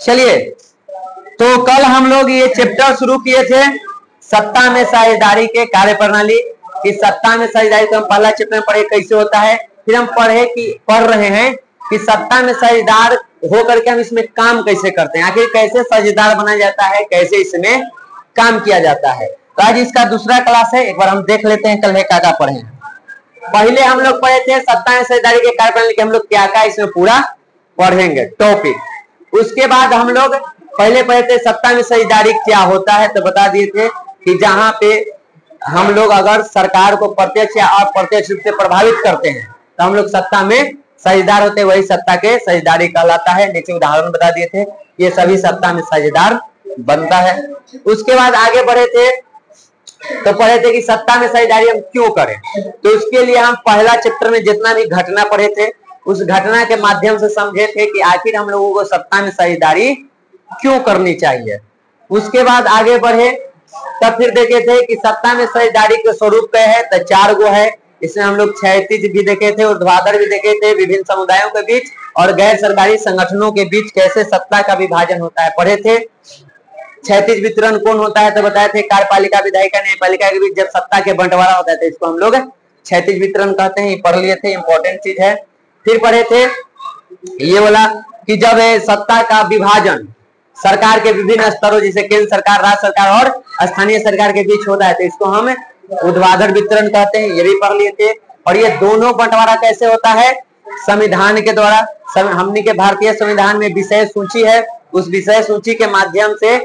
चलिए, तो कल हम लोग ये चैप्टर शुरू किए थे सत्ता में साझेदारी के कार्य प्रणाली की। सत्ता में साझेदारी तो हम पहला चैप्टर में पढ़े कैसे होता है, फिर हम पढ़ रहे हैं कि सत्ता में साझेदार होकर के हम इसमें काम कैसे करते हैं, आखिर कैसे साझेदार बना जाता है, कैसे इसमें काम किया जाता है। तो आज इसका दूसरा क्लास है, एक बार हम देख लेते हैं कल है क्या पढ़े। पहले हम लोग पढ़े थे सत्ता में साझेदारी के कार्य प्रणाली के हम लोग क्या क्या इसमें पूरा पढ़ेंगे टॉपिक। उसके बाद हम लोग पहले पढ़े थे सत्ता में साझेदारी क्या होता है, तो बता दिए थे कि जहां पे हम लोग अगर सरकार को प्रत्यक्ष या अप्रत्यक्ष रूप से प्रभावित करते हैं तो हम लोग सत्ता में साझेदार होते हैं, वही सत्ता के साझेदारी कहलाता है। नीचे उदाहरण बता दिए थे, ये सभी सत्ता में साझेदार बनता है। उसके बाद आगे बढ़े थे तो पढ़े थे कि सत्ता में साझेदारी हम क्यों करें, तो उसके लिए हम पहला चैप्टर में जितना भी घटना पढ़े थे उस घटना के माध्यम से समझे थे कि आखिर हम लोगों को सत्ता में साझेदारी क्यों करनी चाहिए। उसके बाद आगे बढ़े तब फिर देखे थे कि सत्ता में साझेदारी के स्वरूप क्या है, तो 4 गो है। इसमें हम लोग क्षैतिज भी देखे थे, ऊर्ध्वाधर भी देखे थे, विभिन्न समुदायों के बीच और गैर सरकारी संगठनों के बीच कैसे सत्ता का विभाजन होता है पढ़े थे। क्षैतिज वितरण कौन होता है तो बताए थे, कार्यपालिका विधायिका न्यायपालिका के बीच जब सत्ता के बंटवारा होता है तो इसको हम लोग क्षैतिज वितरण कहते हैं, पढ़ लिए थे, इंपॉर्टेंट चीज है। फिर पढ़े थे ये वाला कि जब सत्ता का विभाजन सरकार के विभिन्न स्तरों जैसे केंद्र सरकार, राज्य सरकार और स्थानीय सरकार के बीच होता है तो इसको हम ऊर्ध्वाधर वितरण कहते हैं, ये भी पढ़ लिए थे। और ये दोनों बंटवारा कैसे होता है, संविधान के द्वारा। हमने के भारतीय संविधान में विषय सूची है, उस विषय सूची के माध्यम से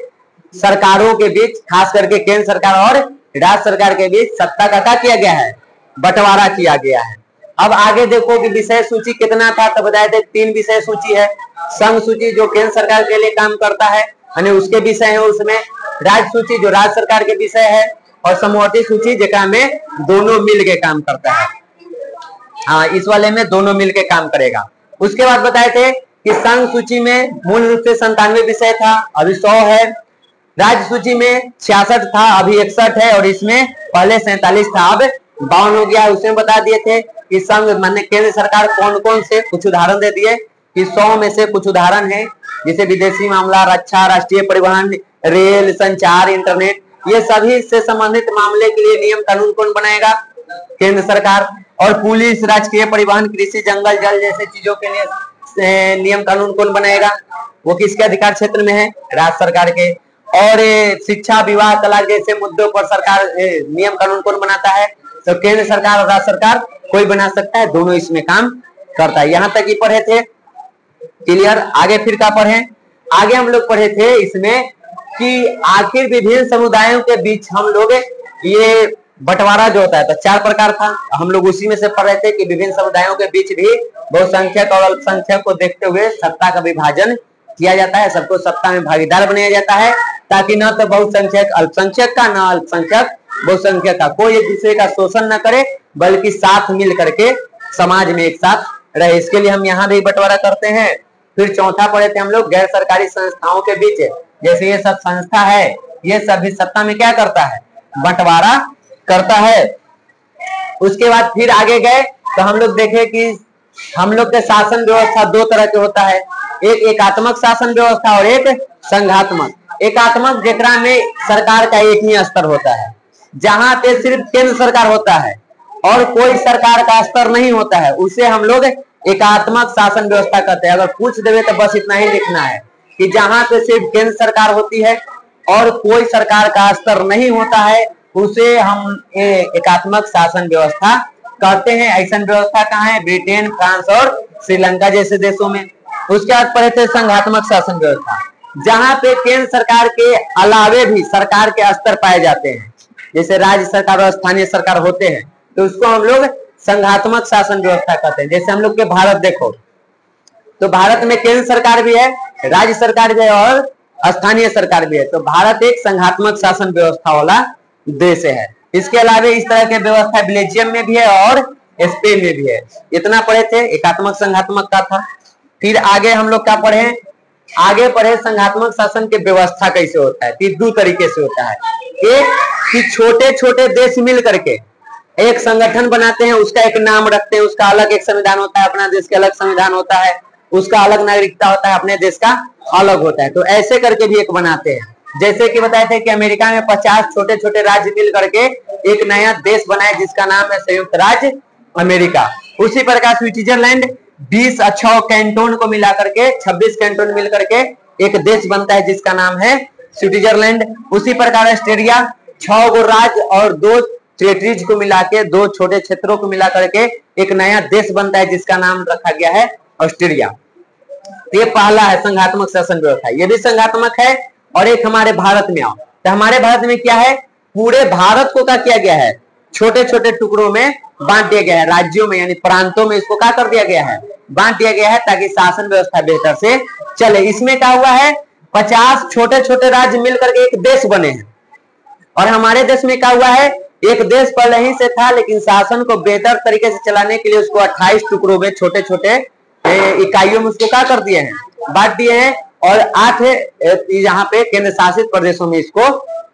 सरकारों के बीच खास करके केंद्र सरकार और राज्य सरकार के बीच सत्ता का क्या किया गया है, बंटवारा किया गया है। अब आगे देखो कि विषय सूची कितना था, तो बताए थे 3 विषय सूची है। संघ सूची जो केंद्र सरकार के लिए काम करता है यानी उसके विषय है, उसमें राज्य सूची जो राज्य सरकार के विषय है, और समवर्ती सूची जेका में दोनों मिल के काम करता है। हाँ, इस वाले में दोनों मिल के काम करेगा। उसके बाद बताए थे कि संघ सूची में मूल रूप से 97 विषय था, अभी 100 है। राज्य सूची में 66 था, अभी 61 है, और इसमें पहले 47 था, अब 52 हो गया। उसमें बता दिए थे कि संघ माने केंद्र सरकार कौन कौन से, कुछ उदाहरण दे दिए कि 100 में से कुछ उदाहरण है जैसे विदेशी मामला, रक्षा, राष्ट्रीय परिवहन, रेल, संचार, इंटरनेट, ये सभी से संबंधित मामले के लिए नियम कानून कौन बनाएगा, केंद्र सरकार। और पुलिस, राजकीय परिवहन, कृषि, जंगल, जल जैसे चीजों के लिए नियम कानून कौन बनाएगा, वो किसके अधिकार क्षेत्र में है, राज्य सरकार के। और शिक्षा, विवाह, तलाक जैसे मुद्दों पर सरकार नियम कानून कौन बनाता है, तो केंद्र सरकार और राज्य सरकार कोई बना सकता है, दोनों इसमें काम करता है। यहाँ तक ही पढ़े थे, क्लियर। आगे फिर क्या पढ़े, आगे हम लोग पढ़े थे इसमें कि आखिर विभिन्न समुदायों के बीच हम लोग ये बंटवारा जो होता है तो 4 प्रकार था, हम लोग उसी में से पढ़ रहे थे कि विभिन्न समुदायों के बीच भी बहुसंख्यक और अल्पसंख्यक को देखते हुए सत्ता का विभाजन किया जाता है, सबको सत्ता में भागीदार बनाया जाता है, ताकि न तो बहुसंख्यक अल्पसंख्यक का, न अल्पसंख्यक बहुसंख्यक का कोई एक दूसरे का शोषण न करे, बल्कि साथ मिल करके समाज में एक साथ रहे। इसके लिए हम यहाँ भी बंटवारा करते हैं। फिर चौथा पढ़े थे हम लोग गैर सरकारी संस्थाओं के बीच, जैसे ये सब संस्था है, ये सभी सत्ता में क्या करता है, बंटवारा करता है। उसके बाद फिर आगे गए तो हम लोग देखे कि हम लोग के शासन व्यवस्था 2 तरह के होता है, एक एकात्मक शासन व्यवस्था और एक संघात्मक। एकात्मक जेकरा में सरकार का एक ही स्तर होता है, जहां पे सिर्फ केंद्र सरकार होता है और कोई सरकार का स्तर नहीं होता है, उसे हम लोग एकात्मक शासन व्यवस्था कहते हैं। अगर पूछ देवे तो बस इतना ही लिखना है कि जहां पे सिर्फ केंद्र सरकार होती है और कोई सरकार का स्तर नहीं होता है, उसे हम एकात्मक शासन व्यवस्था कहते हैं। ऐसा व्यवस्था कहाँ है, ब्रिटेन, फ्रांस और श्रीलंका जैसे देशों में। उसके बाद पढ़े थे संघात्मक शासन व्यवस्था, जहां पे केंद्र सरकार के अलावे भी सरकार के स्तर पाए जाते हैं, जैसे राज्य सरकार और स्थानीय सरकार होते हैं, तो उसको हम लोग संघात्मक शासन व्यवस्था कहते हैं। जैसे हम लोग के भारत देखो तो भारत में केंद्र सरकार भी है, राज्य सरकार भी है और स्थानीय सरकार भी है, तो भारत एक संघात्मक शासन व्यवस्था वाला देश है। इसके अलावा इस तरह के व्यवस्था बेल्जियम में भी है और स्पेन में भी है। इतना पढ़े थे, एकात्मक संघात्मक का था। फिर आगे हम लोग क्या पढ़े, आगे पढ़े संघात्मक शासन की व्यवस्था कैसे होता है। 2 तरीके से होता है, एक कि छोटे छोटे देश मिल करके एक संगठन बनाते हैं, उसका एक नाम रखते हैं, उसका अलग एक संविधान होता है, अपना देश का अलग संविधान होता है, उसका अलग नागरिकता होता है, अपने देश का अलग होता है। तो ऐसे करके भी एक बनाते हैं। जैसे कि बताए थे कि अमेरिका में 50 छोटे छोटे राज्य मिल करके एक नया देश बनाए जिसका नाम है संयुक्त राज्य अमेरिका। उसी प्रकार स्विट्जरलैंड 20 अच्छे कैंटोन को मिला करके 26 कैंटोन मिल करके एक देश बनता है जिसका नाम है स्विट्जरलैंड। उसी प्रकार ऑस्ट्रेलिया 6 गो राज्य और 2 टेरिटरीज को मिला के 2 छोटे क्षेत्रों को मिला करके एक नया देश बनता है जिसका नाम रखा गया है ऑस्ट्रेलिया। तो ये पहला है संघात्मक शासन व्यवस्था, ये भी संघात्मक है। और एक हमारे भारत में आओ, तो हमारे भारत में क्या है, पूरे भारत को क्या किया गया है, छोटे छोटे टुकड़ों में बांट दिया गया है, राज्यों में यानी प्रांतों में इसको क्या कर दिया गया है, बांट दिया गया है ताकि शासन व्यवस्था बेहतर से चले। इसमें क्या हुआ है, 50 छोटे छोटे राज्य मिलकर के एक देश बने हैं। और हमारे देश में क्या हुआ है, एक देश पहले ही से था लेकिन शासन को बेहतर तरीके से चलाने के लिए उसको 28 टुकड़ों में छोटे छोटे इकाइयों में उसको क्या कर दिए हैं, बांट दिए हैं। और 8 यहाँ पे केंद्र शासित प्रदेशों में इसको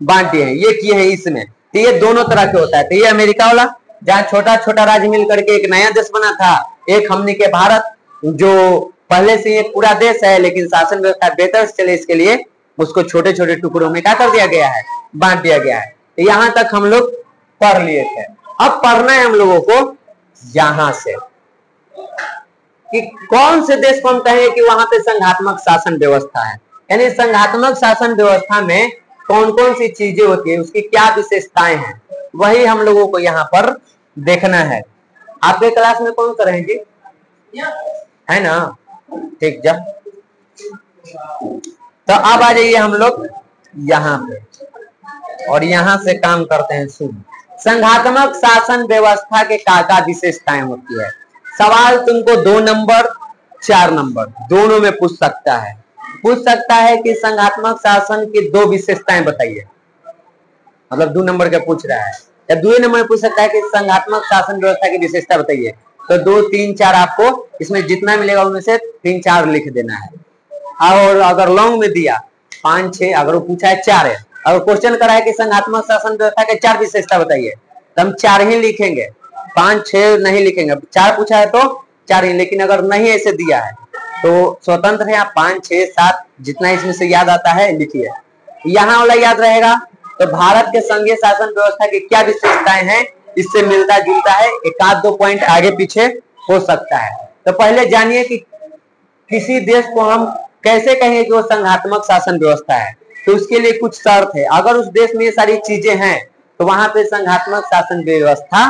बांट दिए हैं, ये किए हैं इसमें। तो ये दोनों तरह के होता है। तो ये अमेरिका वाला जहाँ छोटा छोटा राज्य मिलकर के एक नया देश बना था, एक हमने के भारत जो पहले से एक पूरा देश है लेकिन शासन व्यवस्था बेहतर से चले इसके लिए उसको छोटे छोटे टुकड़ों में क्या कर दिया गया है, बांट दिया गया है। तो यहाँ तक हम लोग पढ़ लिए थे। अब पढ़ना है हम लोगों को यहां से कि कौन से देश को हम कहेंगे कि वहां पे संघात्मक शासन व्यवस्था है, यानी संघात्मक शासन व्यवस्था में कौन कौन सी चीजें होती है, उसकी क्या विशेषताएं हैं, वही हम लोगों को यहाँ पर देखना है। आपके क्लास में कौन सा रहेंगे, है ना, ठीक। जब तो अब आ जाइए हम लोग यहाँ पे और यहाँ से काम करते हैं शुरू। संघात्मक शासन व्यवस्था के क्या विशेषताएं होती है। सवाल तुमको 2 नंबर 4 नंबर दोनों में पूछ सकता है कि संघात्मक शासन की 2 विशेषताएं बताइए, मतलब 2 नंबर का पूछ रहा है, या 2 नंबर में पूछ सकता है कि संघात्मक शासन व्यवस्था की विशेषता बताइए। तो 2, 3, 4 आपको इसमें जितना मिलेगा उनमें से 3, 4 लिख देना है। और अगर लॉन्ग में दिया 5, 6, अगर वो पूछा है 4 है, अगर क्वेश्चन करा है कि संघात्मक शासन व्यवस्था के 4 विशेषता बताइए तो हम 4 ही लिखेंगे, 5, 6 नहीं लिखेंगे। 4 पूछा है तो 4 ही, लेकिन अगर नहीं ऐसे दिया है तो स्वतंत्र है, आप 5, 6, 7 जितना इसमें से याद आता है लिखिए। यहाँ वाला याद रहेगा। तो भारत के संघीय शासन व्यवस्था की क्या विशेषताएं हैं, इससे मिलता जुलता है, 1-2 पॉइंट आगे पीछे हो सकता है। तो पहले जानिए कि किसी देश को हम कैसे कहेंगे कि वो संघात्मक शासन व्यवस्था है। तो उसके लिए कुछ शर्त है, अगर उस देश में ये सारी चीजें हैं तो वहां पे संघात्मक शासन व्यवस्था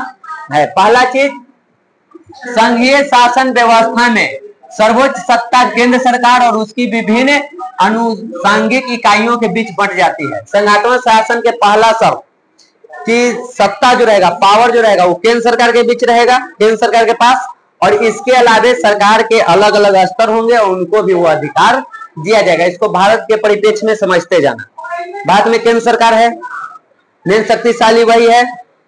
है। पहला चीज, संघीय शासन व्यवस्था में सर्वोच्च सत्ता केंद्र सरकार और उसकी विभिन्न अनुसांगिक इकाइयों के बीच बंट जाती है। संघात्मक शासन के पहला शर्त कि सत्ता जो रहेगा, पावर जो रहेगा वो केंद्र सरकार के बीच रहेगा, केंद्र सरकार के पास, और इसके अलावा सरकार के अलग अलग स्तर होंगे और उनको भी वो अधिकार दिया जाएगा। इसको भारत के परिप्रेक्ष्य में समझते जाना। भारत में केंद्र सरकार है, मेन शक्तिशाली वही है,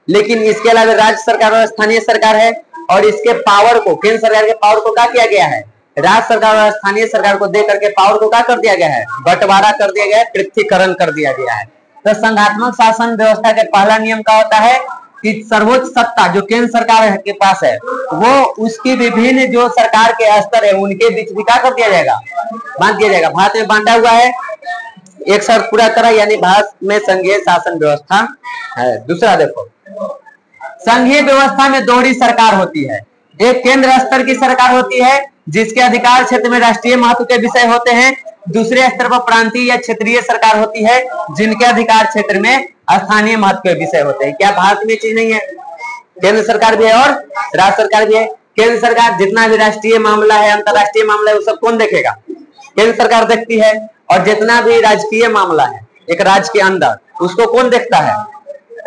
लेकिन इसके अलावा राज्य सरकार और स्थानीय सरकार है, और इसके पावर को, केंद्र सरकार के पावर को क्या किया गया है, राज्य सरकार और स्थानीय सरकार को दे करके पावर को क्या कर दिया गया है, बंटवारा कर दिया गया है, पृथकीकरण कर दिया गया है। तो संघात्मक शासन व्यवस्था के पहला नियम क्या होता है कि सर्वोच्च सत्ता जो केंद्र सरकार के पास है वो उसकी विभिन्न जो सरकार के स्तर है उनके बीच भी क्या कर दिया जाएगा, बांट दिया जाएगा। भारत में बांटा हुआ है, एक शर्त पूरा करा, यानी भारत में संघीय शासन व्यवस्था है। दूसरा देखो, संघीय व्यवस्था में दोहरी सरकार होती है। एक केंद्र स्तर की सरकार होती है जिसके अधिकार क्षेत्र में राष्ट्रीय महत्व के विषय होते हैं, दूसरे स्तर पर प्रांतीय या क्षेत्रीय सरकार होती है जिनके अधिकार क्षेत्र में स्थानीय महत्व के विषय होते हैं। क्या भारत में चीज नहीं है, केंद्र सरकार भी है और राज्य सरकार भी है। केंद्र सरकार जितना भी राष्ट्रीय मामला है, अंतरराष्ट्रीय मामला है, वो सब कौन देखेगा, केंद्र सरकार देखती है। और जितना भी राजकीय मामला है एक राज्य के अंदर, उसको कौन देखता है,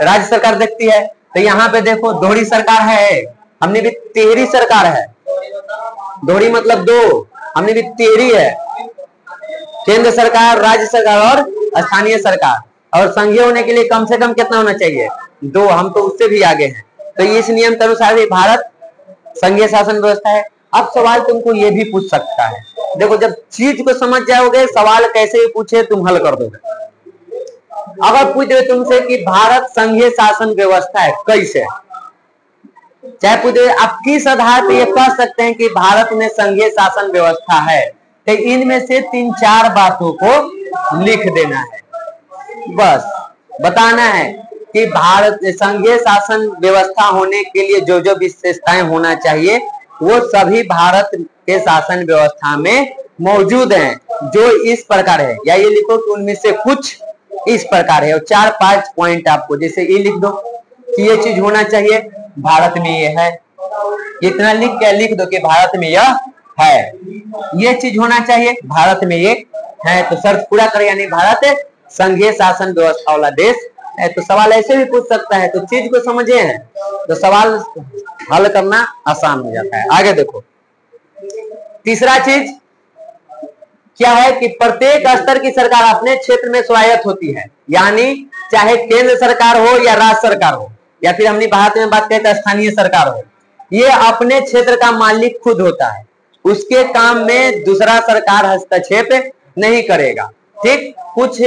राज्य सरकार देखती है। तो यहाँ पे देखो दोहरी सरकार है, हमने भी तिहरी सरकार है, दोहरी मतलब 2, हमने भी तिहरी है, केंद्र सरकार, राज्य सरकार और स्थानीय सरकार। और संघीय होने के लिए कम से कम कितना होना चाहिए, 2, हम तो उससे भी आगे हैं। तो इस नियम के अनुसार ही भारत संघीय शासन व्यवस्था है। अब सवाल तुमको ये भी पूछ सकता है, देखो जब चीज को समझ जाओगे सवाल कैसे भी पूछे तुम हल कर दोगे। अगर पूछ दे तुमसे कि भारत संघीय शासन व्यवस्था है कैसे, चाहे पूछे आप किस आधार पे ये कह सकते हैं कि भारत में संघीय शासन व्यवस्था है, तो इनमें से 3-4 बातों को लिख देना है, बस बताना है कि भारत संघीय शासन व्यवस्था होने के लिए जो जो विशेषताएं होना चाहिए वो सभी भारत के शासन व्यवस्था में मौजूद हैं, जो इस प्रकार है, या ये लिखो कि उनमें से कुछ इस प्रकार है, और 4-5 पॉइंट आपको जैसे ये लिख दो कि ये चीज होना चाहिए, भारत में ये है, इतना लिख के लिख दो कि भारत में यह है, ये चीज होना चाहिए, भारत में ये है, तो शर्त पूरा करे, यानी भारत संघीय शासन व्यवस्था वाला देश है। तो सवाल ऐसे भी पूछ सकता है, तो चीज को समझे हैं तो सवाल हल करना आसान हो जाता है। आगे देखो, तीसरा चीज क्या है कि प्रत्येक स्तर की सरकार अपने क्षेत्र में स्वायत्त होती है, यानी चाहे केंद्र सरकार हो या राज्य सरकार हो, या फिर हमने भारत में बात करें तो स्थानीय सरकार हो, ये अपने क्षेत्र का मालिक खुद होता है, उसके काम में दूसरा सरकार हस्तक्षेप नहीं करेगा। ठीक, कुछ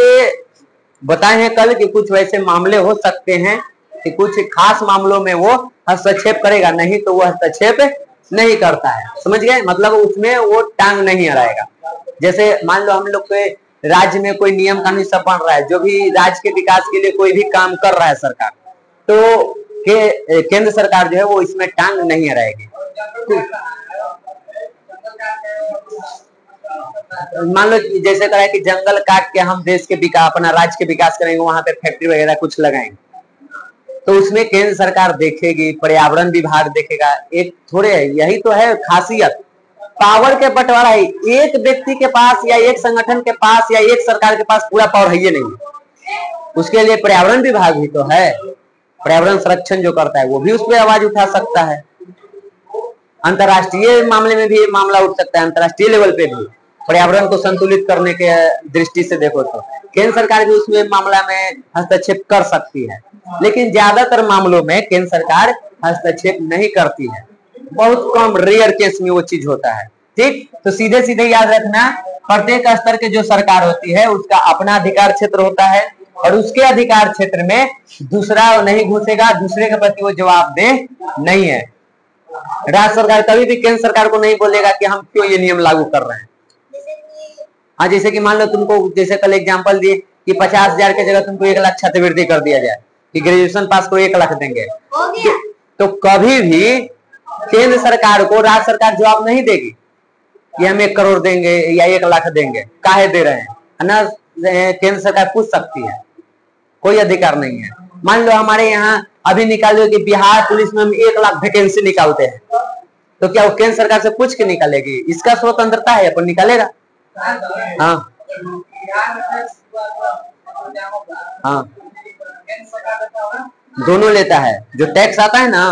बताए हैं कल कि कुछ वैसे मामले हो सकते हैं कि कुछ खास मामलों में वो हस्तक्षेप करेगा, नहीं तो वो हस्तक्षेप नहीं करता है, समझ गए, मतलब उसमें वो टांग नहीं अड़ाएगा। जैसे मान लो हम लोग के राज्य में कोई नियम कानून सब बन रहा है, जो भी राज्य के विकास के लिए कोई भी काम कर रहा है सरकार, तो केंद्र सरकार जो है वो इसमें टांग नहीं अड़ाएगी। मान लो जैसे करा है कि जंगल काट के हम देश के विकास, अपना राज्य के विकास करेंगे, वहां पे फैक्ट्री वगैरह कुछ लगाएंगे, तो उसमें केंद्र सरकार देखेगी, पर्यावरण विभाग देखेगा। एक थोड़े यही तो है खासियत, पावर के बंटवारा है, एक व्यक्ति के पास या एक संगठन के पास या एक सरकार के पास पूरा पावर है ये नहीं, उसके लिए पर्यावरण विभाग भी तो है, पर्यावरण संरक्षण जो करता है वो भी उस पर आवाज उठा सकता है। अंतरराष्ट्रीय मामले में भी मामला उठ सकता है, अंतरराष्ट्रीय लेवल पे भी पर्यावरण को संतुलित करने के दृष्टि से देखो तो केंद्र सरकार भी उसमें मामला में हस्तक्षेप कर सकती है, लेकिन ज्यादातर मामलों में केंद्र सरकार हस्तक्षेप नहीं करती है, बहुत कम रेयर केस में वो चीज होता है। ठीक, तो सीधे सीधे याद रखना, प्रत्येक स्तर के जो सरकार होती है उसका अपना अधिकार क्षेत्र होता है, और उसके अधिकार क्षेत्र में दूसरा नहीं घुसेगा, दूसरे के प्रति वो जवाबदेह नहीं है। राज्य सरकार कभी भी केंद्र सरकार को नहीं बोलेगा कि हम क्यों ये नियम लागू कर रहे हैं। हाँ, जैसे कि मान लो तुमको जैसे कल एग्जांपल दिए कि 50,000 की जगह तुमको 1 लाख छात्रवृत्ति कर दिया जाए कि ग्रेजुएशन पास को 1 लाख देंगे, तो कभी भी केंद्र सरकार को राज्य सरकार जवाब नहीं देगी कि हम 1 करोड़ देंगे या 1 लाख देंगे, काहे दे रहे हैं, है ना। केंद्र सरकार पूछ सकती है, कोई अधिकार नहीं है। मान लो हमारे यहाँ अभी निकाल दो कि बिहार पुलिस में हम 1 लाख वैकेंसी निकालते हैं, तो क्या वो केंद्र सरकार से पूछ के निकालेगी? इसका स्वतंत्रता है, अपन निकालेगा। हाँ हाँ, दोनों लेता है, जो टैक्स आता है ना,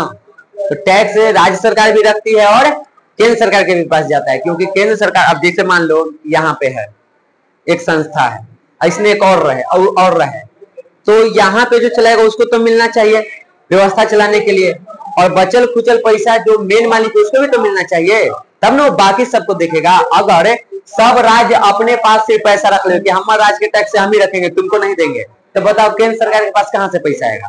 तो टैक्स राज्य सरकार भी रखती है और केंद्र सरकार के भी पास जाता है, क्योंकि केंद्र सरकार, अब जैसे मान लो यहाँ पे है एक संस्था है, इसमें एक और रहे, तो यहाँ पे जो चलाएगा उसको तो मिलना चाहिए व्यवस्था चलाने के लिए, और बचल खुचल पैसा जो मेन मालिक है उसको भी तो मिलना चाहिए, तब ना वो बाकी सबको देखेगा। अगर सब राज्य अपने पास से पैसा रख ले कि हमारे राज्य के टैक्स से हम ही रखेंगे, तुमको नहीं देंगे, तो बताओ केंद्र सरकार के पास कहां से पैसा आएगा?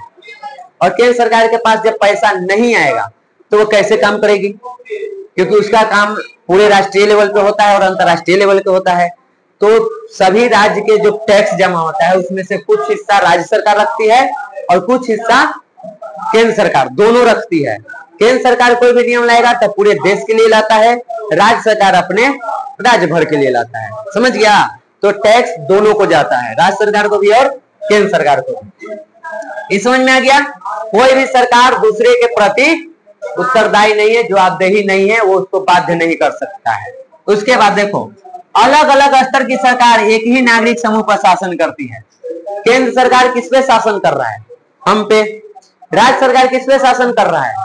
और केंद्र सरकार के पास जब पैसा नहीं आएगा तो वो कैसे काम करेगी? क्योंकि उसका काम पूरे राष्ट्रीय लेवल पे होता है और अंतरराष्ट्रीय लेवल पे होता है। तो सभी राज्य के जो टैक्स जमा होता है उसमें से कुछ हिस्सा राज्य सरकार रखती है और कुछ हिस्सा केंद्र सरकार, दोनों रखती है। केंद्र सरकार कोई भी नियम लाएगा तो पूरे देश के लिए लाता है, राज्य सरकार अपने राज्य भर के लिए लाता है, समझ गया। तो टैक्स दोनों को जाता है, राज्य सरकार को भी और केंद्र सरकार को भी। इस समझ में आ गया? कोई भी सरकार दूसरे के प्रति उत्तरदायी नहीं है, जवाबदेही नहीं है, वो उसको बाध्य नहीं कर सकता है। उसके बाद देखो, अलग अलग स्तर की सरकार एक ही नागरिक समूह पर शासन करती है। केंद्र सरकार किस पे शासन कर रहा है? हम पे। राज्य सरकार किस पे शासन कर रहा है?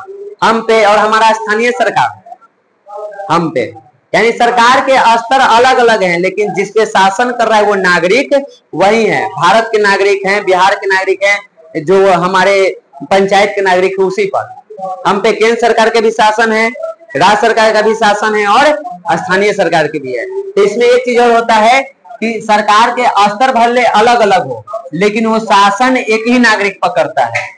हम पे। और हमारा स्थानीय सरकार हम पे। यानी सरकार के स्तर अलग अलग हैं, लेकिन जिसपे शासन कर रहा है वो नागरिक वही है। भारत के नागरिक हैं, बिहार के नागरिक हैं, जो हमारे पंचायत के नागरिक है, उसी पर हम पे केंद्र सरकार के भी शासन है, राज्य सरकार का भी शासन है और स्थानीय सरकार की भी है। तो इसमें एक चीज और होता है कि सरकार के स्तर भले अलग अलग हो, लेकिन वो शासन एक ही नागरिक पर करता है।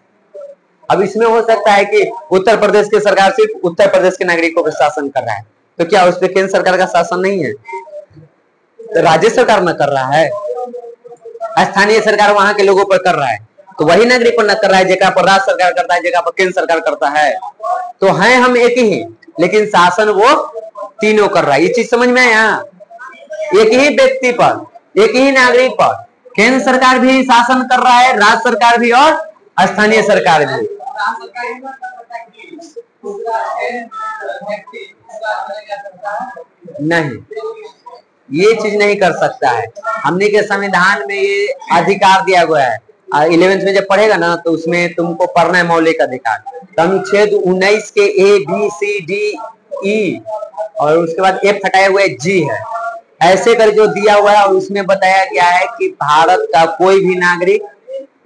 अब इसमें हो सकता है कि उत्तर प्रदेश की सरकार सिर्फ उत्तर प्रदेश के नागरिकों पर शासन कर रहा है, तो क्या उस पर केंद्र सरकार का शासन नहीं है? तो राज्य सरकार न कर रहा है, स्थानीय सरकार वहां के लोगों पर कर रहा है, तो वही नागरिक पर न कर रहा है जगह पर राज्य सरकार करता है, जगह पर केंद्र सरकार करता है। तो हैं हम एक ही, लेकिन शासन वो तीनों कर रहा है। ये चीज समझ में आया? एक ही व्यक्ति पर, एक ही नागरिक पर केंद्र सरकार भी शासन कर रहा है, राज्य सरकार भी और स्थानीय सरकार भी। नहीं, ये चीज नहीं कर सकता है। हमने के संविधान में ये अधिकार दिया गया है। 11th में जब पढ़ेगा ना तो उसमें तुमको पढ़ना है मौलिक अधिकार। तो अनुच्छेद 19 के ABCDE और उसके बाद F हटाए हुए G है, ऐसे कर जो दिया हुआ है। और उसमें बताया गया है कि भारत का कोई भी नागरिक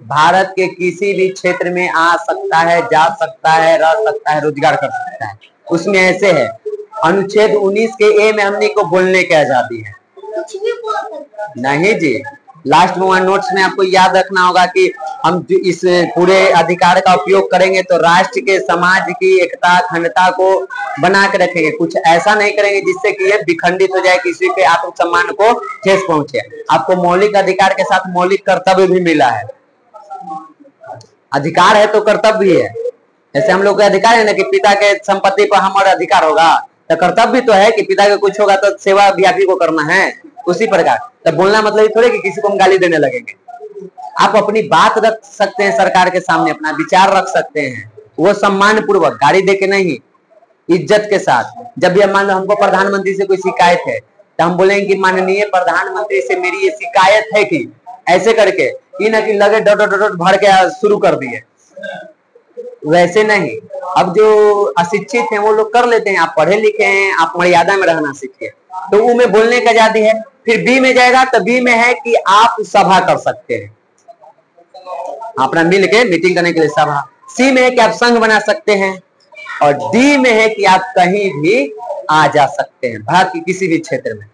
भारत के किसी भी क्षेत्र में आ सकता है, जा सकता है, रह सकता है, रोजगार कर सकता है। उसमें ऐसे है, अनुच्छेद 19 के A में हमने को बोलने की आजादी है। नहीं जी, लास्ट में नोट्स में आपको याद रखना होगा कि हम इस पूरे अधिकार का उपयोग करेंगे तो राष्ट्र के समाज की एकता अखंडता को बना के रखेंगे। कुछ ऐसा नहीं करेंगे जिससे कि ये विखंडित हो जाए, किसी के आत्मसम्मान को ठेस पहुंचे। आपको मौलिक अधिकार के साथ मौलिक कर्तव्य भी मिला है। अधिकार है तो कर्तव्य भी है। जैसे हम लोग का अधिकार है ना कि पिता के संपत्ति पर हमारा अधिकार होगा, तो कर्तव्य भी तो है कि पिता के कुछ होगा तो सेवा भी आप ही को करना है। उसी प्रकार तो बोलना मतलब थोड़े कि किसी को हम गाली देने लगेंगे। आप अपनी बात रख सकते हैं सरकार के सामने, अपना विचार रख सकते हैं, वो सम्मान पूर्वक, गाली दे के नहीं, इज्जत के साथ। जब भी मान लो हमको प्रधानमंत्री से कोई शिकायत है तो हम बोलेंगे कि माननीय प्रधानमंत्री से मेरी ये शिकायत है कि ऐसे करके, ये ना कि लगे डॉट डॉट डॉट भर के शुरू कर दिए, वैसे नहीं। अब जो अशिक्षित हैं वो लोग कर लेते हैं, आप पढ़े लिखे हैं, आप मर्यादा में रहना सीखिए। तो वो में बोलने की आजादी है। फिर बी में जाएगा तो बी में है कि आप सभा कर सकते हैं, अपना मिल के मीटिंग करने के लिए सभा। सी में है कि आप संघ बना सकते हैं, और डी में है कि आप कहीं भी आ जा सकते हैं भारत के किसी भी क्षेत्र में।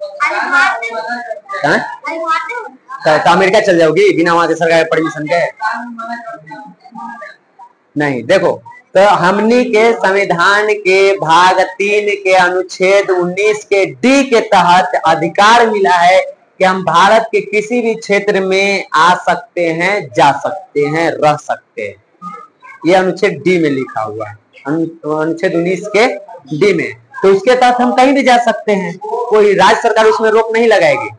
तो अमेरिका चल जाओगी बिना वहां के सरकारी परमिशन के? नहीं। देखो, तो हमनी के संविधान के भाग 3 के अनुच्छेद 19 के डी के तहत अधिकार मिला है कि हम भारत के किसी भी क्षेत्र में आ सकते हैं, जा सकते हैं, रह सकते हैं। ये अनुच्छेद डी में लिखा हुआ है, अनुच्छेद 19 के डी में। तो उसके तहत हम कहीं भी जा सकते हैं, कोई राज्य सरकार उसमें रोक नहीं लगाएगी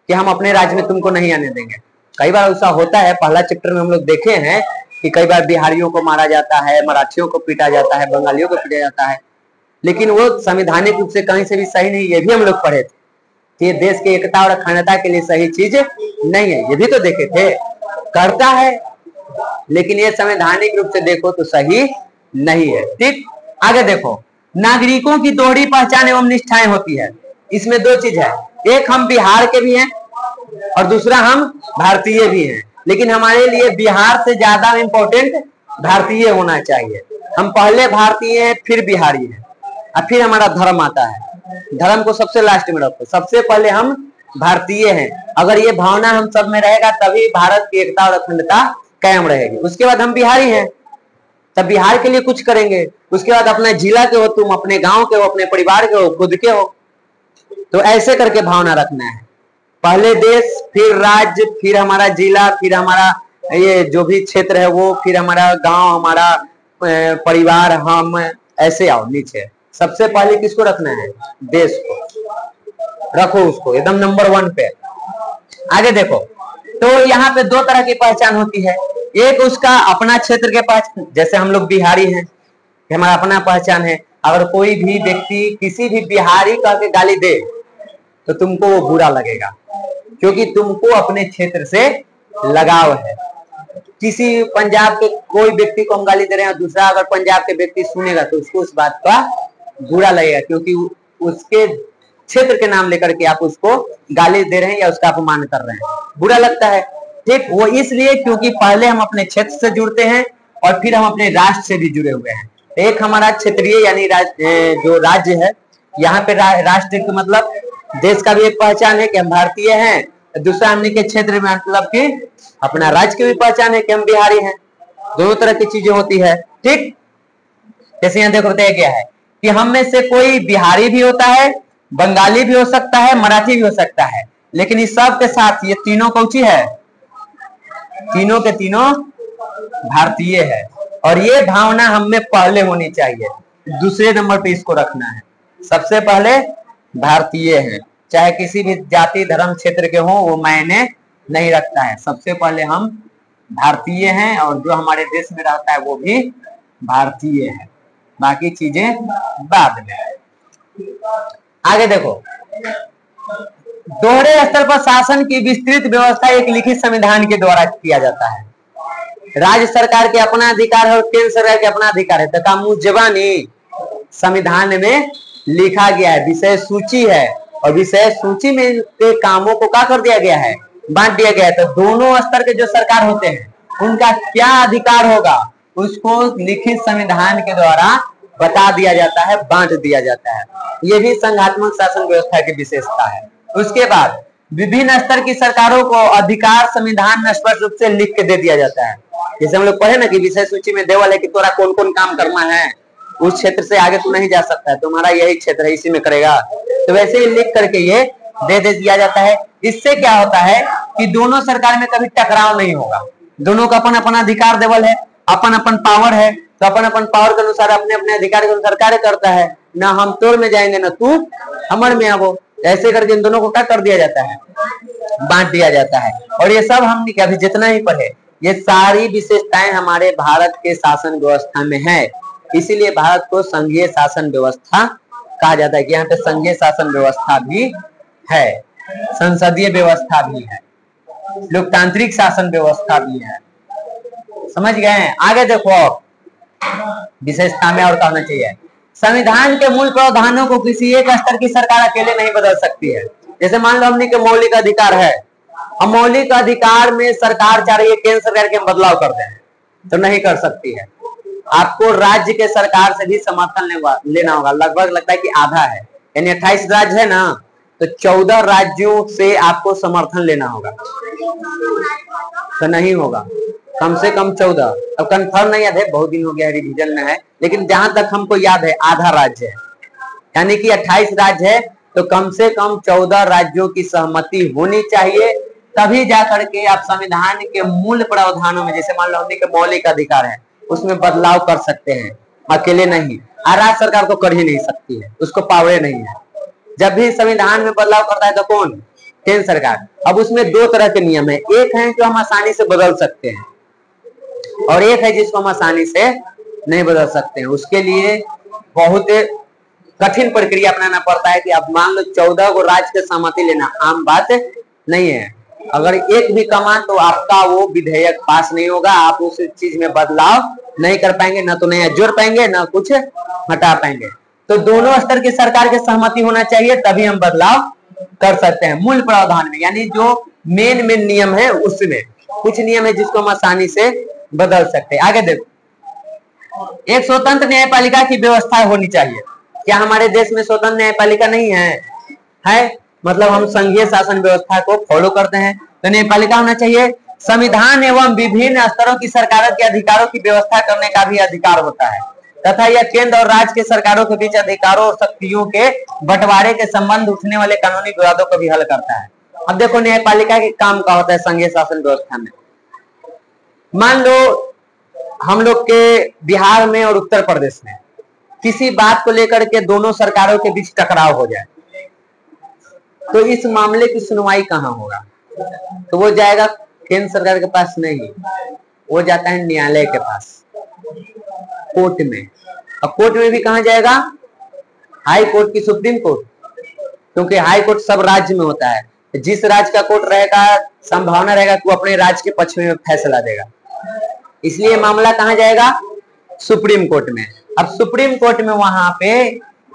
कि हम अपने राज्य में तुमको नहीं आने देंगे। कई बार ऐसा होता है, पहला चैप्टर में हम लोग देखे हैं कि कई बार बिहारियों को मारा जाता है, मराठियों को पीटा जाता है, बंगालियों को पीटा जाता है, लेकिन वो संवैधानिक रूप से कहीं से भी सही नहीं। ये भी हम लोग पढ़े थे कि ये देश की एकता और अखंडता के लिए सही चीज नहीं है, ये भी तो देखे थे। करता है लेकिन ये संवैधानिक रूप से देखो तो सही नहीं है। ठीक, आगे देखो, नागरिकों की दोहरी पहचान एवं निष्ठाएं होती है। इसमें दो चीज है, एक हम बिहार के भी हैं और दूसरा हम भारतीय भी हैं, लेकिन हमारे लिए बिहार से ज्यादा इम्पोर्टेंट भारतीय होना चाहिए। हम पहले भारतीय हैं, फिर बिहारी हैं, और फिर हमारा धर्म आता है। धर्म को सबसे लास्ट में रखो, सबसे पहले हम भारतीय हैं। अगर ये भावना हम सब में रहेगा तभी भारत की एकता और अखंडता कायम रहेगी। उसके बाद हम बिहारी हैं, तब बिहार के लिए कुछ करेंगे। उसके बाद अपने जिला के हो तुम, अपने गांव के हो, अपने परिवार के हो, खुद के हो। तो ऐसे करके भावना रखना है, पहले देश, फिर राज्य, फिर हमारा जिला, फिर हमारा ये जो भी क्षेत्र है वो, फिर हमारा गांव, हमारा परिवार, हम ऐसे आओ नीचे। सबसे पहले किसको रखना है? देश को रखो, उसको एकदम नंबर 1 पे। आगे देखो, तो यहाँ पे दो तरह की पहचान होती है। एक उसका अपना क्षेत्र के पहचान, जैसे हम लोग बिहारी हैं, हमारा अपना पहचान है। अगर कोई भी व्यक्ति किसी भी बिहारी कह के गाली दे तो तुमको वो बुरा लगेगा, क्योंकि तुमको अपने क्षेत्र से लगाव है। किसी पंजाब के कोई व्यक्ति को हम गाली दे रहे हैं, दूसरा अगर पंजाब के व्यक्ति सुनेगा तो उसको उस बात का बुरा लगेगा, क्योंकि उसके क्षेत्र के नाम लेकर के आप उसको गाली दे रहे हैं या उसका अपमान कर रहे हैं, बुरा लगता है। ठीक, वो इसलिए क्योंकि पहले हम अपने क्षेत्र से जुड़ते हैं और फिर हम अपने राष्ट्र से भी जुड़े हुए हैं। एक हमारा क्षेत्रीय यानी जो राज्य है, यहाँ पे राष्ट्र का मतलब देश का भी एक पहचान है कि हम भारतीय हैं। दूसरा हमने के क्षेत्र में मतलब कि अपना राज्य की भी पहचान है कि हम बिहारी हैं। दोनों तरह की चीजें होती है, ठीक। जैसे यहाँ देखो बताया गया है कि हम में से कोई बिहारी भी होता है, बंगाली भी हो सकता है, मराठी भी हो सकता है, लेकिन इस सब के साथ ये तीनों कौची है, तीनों के तीनों भारतीय है। और ये भावना हम में पहले होनी चाहिए, दूसरे नंबर पे इसको रखना है। सबसे पहले भारतीय है, चाहे किसी भी जाति धर्म क्षेत्र के हों, वो मायने नहीं रखता है। सबसे पहले हम भारतीय हैं और जो हमारे देश में रहता है वो भी भारतीय है, बाकी चीजें बाद में। आगे देखो, दोहरे स्तर पर शासन की विस्तृत व्यवस्था एक लिखित संविधान के द्वारा किया जाता है। राज्य सरकार के अपना अधिकार है और केंद्र सरकार के अपना अधिकार है, तथा मुजबानी संविधान में लिखा गया है, विषय सूची है, और विषय सूची में के कामों को क्या कर दिया गया है, बांट दिया गया है। तो दोनों स्तर के जो सरकार होते हैं उनका क्या अधिकार होगा, उसको लिखित संविधान के द्वारा बता दिया जाता है, बांट दिया जाता है। ये भी संघात्मक शासन व्यवस्था की विशेषता है। उसके बाद विभिन्न स्तर की सरकारों को अधिकार संविधान में स्पष्ट रूप से लिख के दे दिया जाता है। जैसे हम लोग पढ़े ना कि विषय सूची में देवल है कि तोरा कौन कौन काम करना है, उस क्षेत्र से आगे तू नहीं जा सकता है, तुम्हारा यही क्षेत्र है, इसी में करेगा। तो वैसे ही लिख करके ये दे दिया जाता है। इससे क्या होता है कि दोनों सरकार में कभी टकराव नहीं होगा, दोनों का अपन अपना अधिकार देवल है, अपन अपन पावर है, तो अपन अपन पावर के अनुसार अपने अपने अधिकार के अनुसार कार्य करता है। ना हम तोर में जाएंगे ना तू हमर में आवो, ऐसे करके इन दोनों को क्या कर दिया जाता है, बांट दिया जाता है। और ये सब हमने अभी जितना ही पढ़े, ये सारी विशेषताएं हमारे भारत के शासन व्यवस्था में है। इसीलिए भारत को संघीय शासन व्यवस्था कहा जाता है कि यहाँ पे संघीय शासन व्यवस्था भी है, संसदीय व्यवस्था भी है, लोकतांत्रिक शासन व्यवस्था भी है। समझ गए? आगे देखो, विशेषता में और कहना चाहिए, संविधान के मूल प्रावधानों को किसी एक स्तर की सरकार अकेले नहीं बदल सकती है। जैसे मान लो हमने के मौलिक अधिकार है, हम मौलिक अधिकार में सरकार चाह रही है केंद्र सरकार के बदलाव कर दें, तो नहीं कर सकती है। आपको राज्य के सरकार से भी समर्थन लेना होगा। लगभग लगता है कि आधा है, यानी 28 राज्य है ना, तो 14 राज्यों से आपको समर्थन लेना होगा, तो नहीं होगा, कम से कम 14। अब कंफर्म नहीं याद है, बहुत दिन हो गया रिवीजन में है, लेकिन जहां तक हमको याद है आधा राज्य है, यानी कि 28 राज्य है, तो कम से कम 14 राज्यों की सहमति होनी चाहिए, तभी जाकर के आप संविधान के मूल प्रावधानों में, जैसे मान लो हमने के मौलिक अधिकार है, उसमें बदलाव कर सकते हैं, अकेले नहीं। राज्य सरकार तो कर ही नहीं सकती है, उसको पावर नहीं है। जब भी संविधान में बदलाव करता है तो कौन? केंद्र सरकार। अब उसमें दो तरह के नियम है, एक है जो हम आसानी से बदल सकते हैं और एक है जिसको हम आसानी से नहीं बदल सकते हैं। उसके लिए बहुत कठिन प्रक्रिया अपनाना पड़ता है कि अब मान लो 14 को राज्य के सहमति लेना आम बात नहीं है। अगर एक भी कमा तो आपका वो विधेयक पास नहीं होगा, आप उस चीज में बदलाव नहीं कर पाएंगे, ना तो नया जोड़ पाएंगे ना कुछ हटा पाएंगे। तो दोनों स्तर की सरकार की सहमति होना चाहिए, तभी हम बदलाव कर सकते हैं मूल प्रावधान में, यानी जो मेन नियम है उसमें। कुछ नियम है जिसको हम आसानी से बदल सकते हैं। आगे देखो, एक स्वतंत्र न्यायपालिका की व्यवस्था होनी चाहिए। क्या हमारे देश में स्वतंत्र न्यायपालिका नहीं है? मतलब हम संघीय शासन व्यवस्था को फॉलो करते हैं, तो न्यायपालिका होना चाहिए। संविधान एवं विभिन्न स्तरों की सरकारों के अधिकारों की व्यवस्था करने का भी अधिकार होता है, तथा यह केंद्र और राज्य के सरकारों के बीच अधिकारों और शक्तियों के बंटवारे के संबंध उठने वाले कानूनी विवादों को भी हल करता है। अब देखो न्यायपालिका के काम का होता है संघीय शासन व्यवस्था में। मान लो हम लोग के बिहार में और उत्तर प्रदेश में किसी बात को लेकर के दोनों सरकारों के बीच टकराव हो जाए, तो इस मामले की सुनवाई कहाँ होगा? तो वो जाएगा केंद्र सरकार के पास नहीं, वो जाता है न्यायालय के पास, कोर्ट में। अब कोर्ट में भी कहाँ जाएगा? हाई कोर्ट की सुप्रीम कोर्ट, क्योंकि हाई कोर्ट सब राज्य में होता है। जिस राज्य का कोर्ट रहेगा संभावना रहेगा कि वो अपने राज्य के पक्ष में फैसला देगा, इसलिए मामला कहाँ जाएगा? सुप्रीम कोर्ट में। अब सुप्रीम कोर्ट में वहां पे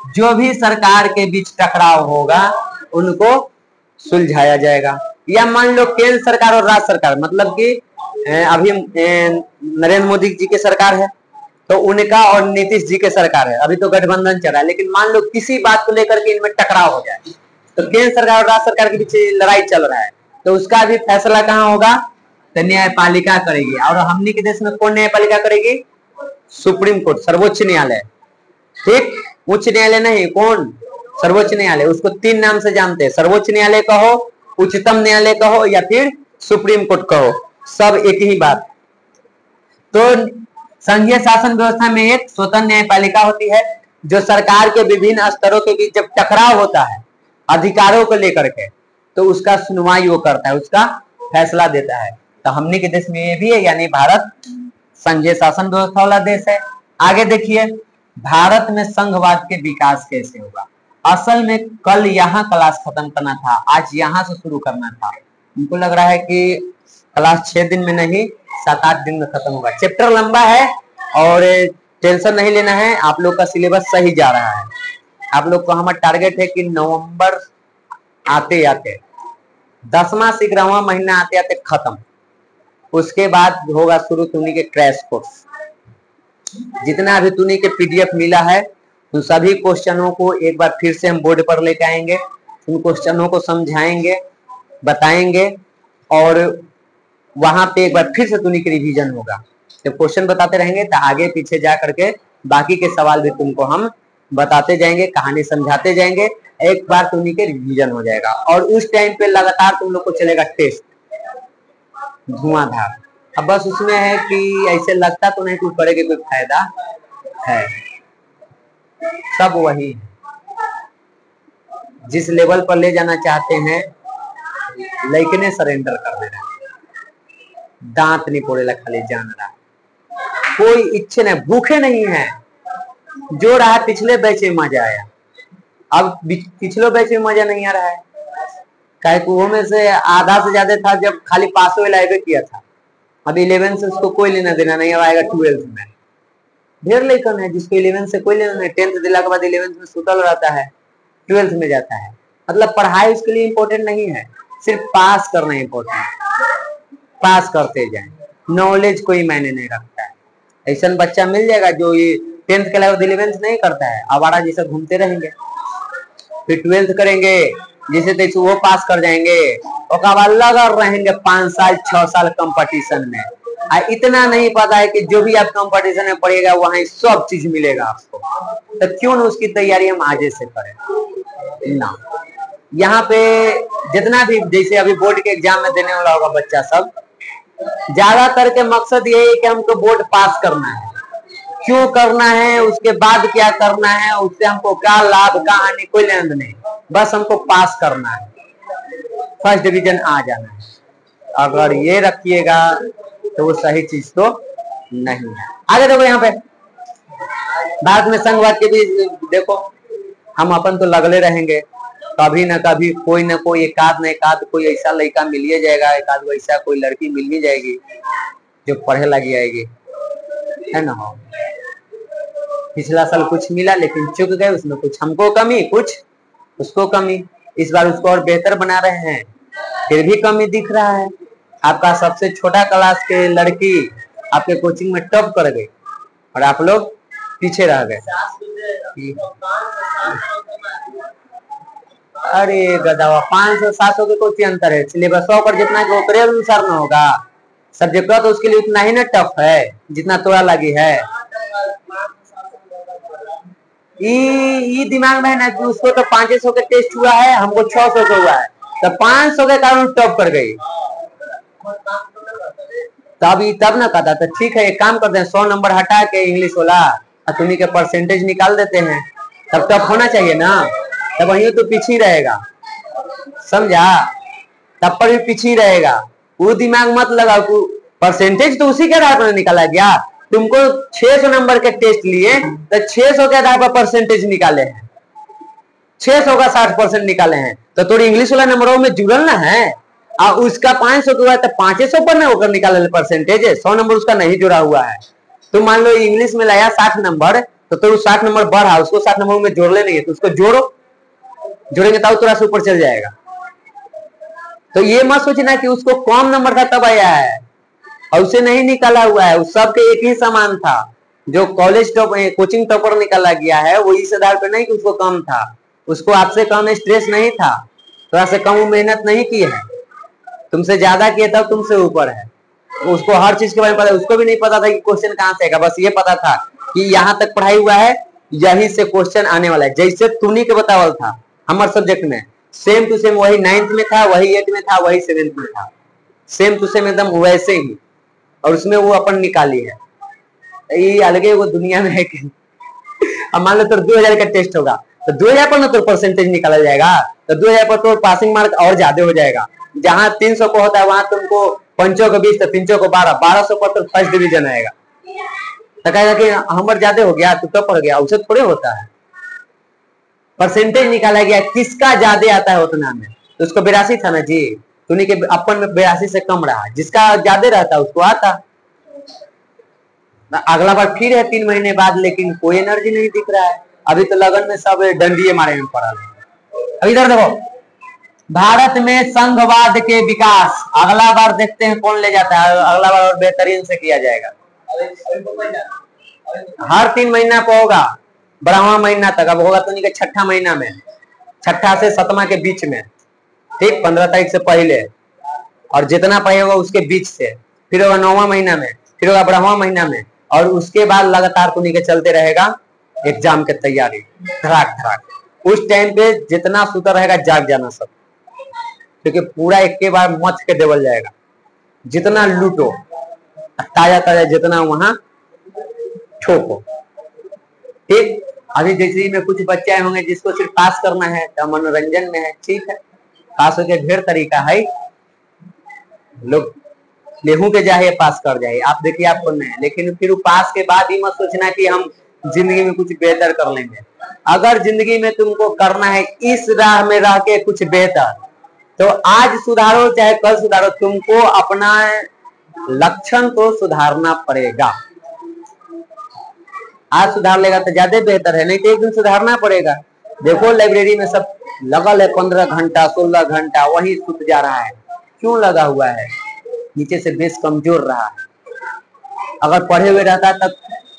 जो भी सरकार के बीच टकराव होगा उनको सुलझाया जाएगा। या मान लो केंद्र सरकार और राज्य सरकार, मतलब कि अभी नरेंद्र मोदी जी की सरकार है तो उनका और नीतीश जी की सरकार है, अभी तो गठबंधन चल रहा है, लेकिन मान लो किसी बात को लेकर के इनमें टकराव हो जाए, तो केंद्र सरकार और राज्य सरकार के बीच लड़ाई चल रहा है, तो उसका भी फैसला कहाँ होगा? तो न्यायपालिका करेगी। और हमनी के देश में कौन न्यायपालिका करेगी? सुप्रीम कोर्ट, सर्वोच्च न्यायालय। ठीक, उच्च न्यायालय नहीं, कौन? सर्वोच्च न्यायालय। उसको 3 नाम से जानते हैं, सर्वोच्च न्यायालय कहो, उच्चतम न्यायालय कहो, या फिर सुप्रीम कोर्ट कहो, सब एक ही बात। तो संघीय शासन व्यवस्था में एक स्वतंत्र न्यायपालिका होती है, जो सरकार के विभिन्न स्तरों के बीच जब टकराव होता है अधिकारों को लेकर के, तो उसका सुनवाई वो करता है, उसका फैसला देता है। तो हमने के देश में ये भी है, यानी भारत संघीय शासन व्यवस्था वाला देश है। आगे देखिए, भारत में संघवाद के विकास कैसे होगा। असल में कल यहाँ क्लास खत्म करना था, आज यहाँ से शुरू करना था। उनको लग रहा है कि क्लास 6 दिन में नहीं 7-8 दिन में खत्म होगा। चैप्टर लंबा है और टेंशन नहीं लेना है, आप लोग का सिलेबस सही जा रहा है। आप लोग को हमारा टारगेट है कि नवंबर आते आते 10वां 11वां महीना आते आते खत्म, उसके बाद होगा शुरू तुनी के क्रैश कोर्स। जितना अभी तुनी के पीडीएफ मिला है उन सभी क्वेश्चनों को एक बार फिर से हम बोर्ड पर लेके आएंगे, उन क्वेश्चनों को समझाएंगे, बताएंगे, और वहां पे एक बार फिर से तुनी की रिवीजन होगा। जब क्वेश्चन बताते रहेंगे तो आगे पीछे जा करके बाकी के सवाल भी तुमको हम बताते जाएंगे, कहानी समझाते जाएंगे, एक बार तुनी के रिवीजन हो जाएगा। और उस टाइम पे लगातार तुम लोग को चलेगा टेस्ट धुआंधार। अब बस उसमें है कि ऐसे लगता तो नहीं कुछ करेंगे, कोई फायदा है, सब वही है। जिस लेवल पर ले जाना चाहते हैं लेकिन सरेंडर कर दे रहा, दांत नहीं पोड़ेला, खाली जान रहा, कोई इच्छा नहीं, भूखे नहीं है। जो रहा पिछले बैच में मजा आया, अब पिछले बैच में मजा नहीं आ रहा है। काहे वो में से आधा से ज्यादा था जब खाली पास हुए लाइव किया था। अब 11 से उसको कोई लेना देना नहीं, अब आएगा 12th में। ढेर लेखन है जिसको 11 से कोई लेना नहीं, 10th दिला के बाद 11th में सुतल रहता है, 12th में जाता है। मतलब पढ़ाई उसके लिए इम्पोर्टेंट नहीं है, सिर्फ पास करना इम्पोर्टेंट, पास करते जाए, नॉलेज कोई मायने नहीं रखता है। ऐसा बच्चा मिल जाएगा जो ये 10th के अलावा 11th नहीं करता है, आवारा जैसा घूमते रहेंगे, फिर 12th करेंगे जैसे तैसे वो पास कर जाएंगे, उसके बाद लगा रहेंगे 5 साल 6 साल कंपटीशन में। इतना नहीं पता है कि जो भी आप कंपटीशन में पढ़ेगा वहां सब चीज मिलेगा आपको, तो क्यों न उसकी तैयारी हम आज से करें ना। यहाँ पे जितना भी जैसे अभी बोर्ड के एग्जाम में देने वाला होगा बच्चा सब, ज्यादातर के मकसद यही है कि हमको बोर्ड पास करना है। क्यों करना है, उसके बाद क्या करना है, उससे हमको क्या लाभ, कहानी कोई लेना नहीं, बस हमको पास करना है, फर्स्ट डिवीजन आ जाना है। अगर ये रखिएगा तो वो सही चीज तो नहीं है। आगे देखो, यहाँ पे भारत में संघवाद के भी देखो, हम अपन तो लगले रहेंगे, कभी ना कभी कोई ना कोई एकाध कोई ऐसा लड़का मिल ही जाएगा, एकाध वैसा कोई लड़की मिल ही जाएगी जो पढ़े लगी आएगी, है ना। हो पिछला साल कुछ मिला लेकिन चुक गए, उसमें कुछ हमको कमी, कुछ उसको कमी। इस बार उसको और बेहतर बना रहे हैं, फिर भी कमी दिख रहा है। आपका सबसे छोटा क्लास के लड़की आपके कोचिंग में टॉप कर गई और आप लोग पीछे रह गए। अरे गदावा, 500-700 के कोई अंतर है, सिलेबस पर जितना के ओकरे अनुसार न होगा, सब्जेक्ट तो उसके लिए उतना ही ना टफ है जितना तोड़ा लगी है। ये दिमाग में है ना कि उसको तो 500 के टेस्ट हुआ है, हमको 600 का हुआ है, तो 500 के कारण टॉप कर गई। तब ना कहता तो ठीक है, एक काम करते हैं, 100 नंबर हटा के इंग्लिश वाला और तुम्ही के परसेंटेज निकाल देते हैं, तब टॉप होना चाहिए ना। तब वही तो पीछे रहेगा, समझा, तब पर भी पीछे रहेगा। वो दिमाग मत लगाओ, परसेंटेज तो उसी के आधार पर निकाला गया। तुमको 600 नंबर के टेस्ट लिए तो 600 के आधार पर परसेंटेज निकाले हैं, 600 का 60% निकाले हैं, तो थोड़ी इंग्लिश वाला नंबरों में जुड़ल ना है। और उसका 500 के हुआ तो 500 पर ना होकर निकाले परसेंटेज, 100 नंबर उसका नहीं जुड़ा हुआ है। तो मान लो इंग्लिश में लाया 60 नंबर, तो 60 नंबर बढ़ा, उसको 60 नंबर में जोड़ ले, तो उसको जोड़ो, जोड़ेंगे तब थोड़ा सा ऊपर चल जाएगा। तो ये मत सोचना कि उसको कम नंबर था तब आया है, और उसे नहीं निकाला हुआ है, उस सबके एक ही समान था। जो कॉलेज टॉप कोचिंग टॉपर निकाला गया है वो इस आधार पर नहीं कि उसको कम था, उसको आपसे कम स्ट्रेस नहीं था, थोड़ा से कम मेहनत नहीं की है, तुमसे ज्यादा किए तब तुमसे ऊपर है। उसको हर चीज के बारे में पता, उसको भी नहीं पता था कि क्वेश्चन कहाँ से आएगा, बस ये पता था कि यहाँ तक पढ़ाई हुआ है, यही से क्वेश्चन आने वाला है। जैसे तूनी के बतावल था हमारे सब्जेक्ट में, सेम टू सेम वही 9th में था, वही 8th में था, वही 7th में था, सेम टू सेम एकदम वैसे ही, और उसमें वो अपन निकाली है। ये अलगे वो दुनिया में है कि अब मान लो तो 2000 का टेस्ट होगा तो 2000 पर ना तो परसेंटेज निकाला जाएगा, तो 2000 पर तो पासिंग मार्क और ज्यादा हो जाएगा। जहां 300 को होता है वहां तुमको 5 को 20 तो 300 को 12, 1200 पर तो फर्स्ट डिवीजन आएगा। तो कहेगा कि हमर ज्यादा हो गया, तू तो पढ़ गया, उसे थोड़े होता है। परसेंटेज निकाला गया किसका ज्यादा आता है उतना में, तो उसको 82 था ना जी, तूने के अपन में 82 से कम रहा, जिसका ज्यादा रहता उसको आता। अगला बार फिर है 3 महीने बाद, लेकिन कोई एनर्जी नहीं दिख रहा है। अभी तो लगन में सब डंडिये मारे में पड़ा है। अब इधर देखो, भारत में संघवाद के विकास, अगला बार देखते हैं कौन ले जाता है, अगला बार और बेहतरीन से किया जाएगा। हर 3 महीना को होगा, 12वां महीना तक। अब होगा तो नहीं कि 6ठा महीना में, 6ठा से 7वां के बीच में, ठीक 15 तारीख से पहले, और जितना पढ़े होगा उसके बीच से, फिर होगा 9वां महीना में, फिर होगा 12वां महीना में, और उसके बाद लगातार तो नहीं के चलते रहेगा एग्जाम के तैयारी धड़ाक धड़ाक। उस टाइम पे जितना सुतर रहेगा जाग जाना सब, क्योंकि पूरा एक के बार मच के देवल जाएगा। जितना लूटो ताजा ताजा, जितना वहां ठोको, ठीक। अभी जैसे में कुछ बच्चे होंगे जिसको सिर्फ पास करना है, तो मनोरंजन में है, ठीक है, पास होके ढेर तरीका है, लोग लेहू के जाए पास कर जाए, आप देखिए आपको नहीं, लेकिन फिर पास के बाद ही मत सोचना कि हम जिंदगी में कुछ बेहतर कर लेंगे। अगर जिंदगी में तुमको करना है इस राह में रह के कुछ बेहतर, तो आज सुधारो चाहे कल सुधारो, तुमको अपना लक्षण तो सुधारना पड़ेगा। आज सुधार लेगा तो ज्यादा बेहतर है, नहीं तो एक दिन सुधारना पड़ेगा। देखो लाइब्रेरी में सब लगल है 15 घंटा 16 घंटा, वही सुत जा रहा है, क्यों लगा हुआ है? नीचे से बेस कमजोर रहा है। अगर पढ़े हुए रहता तब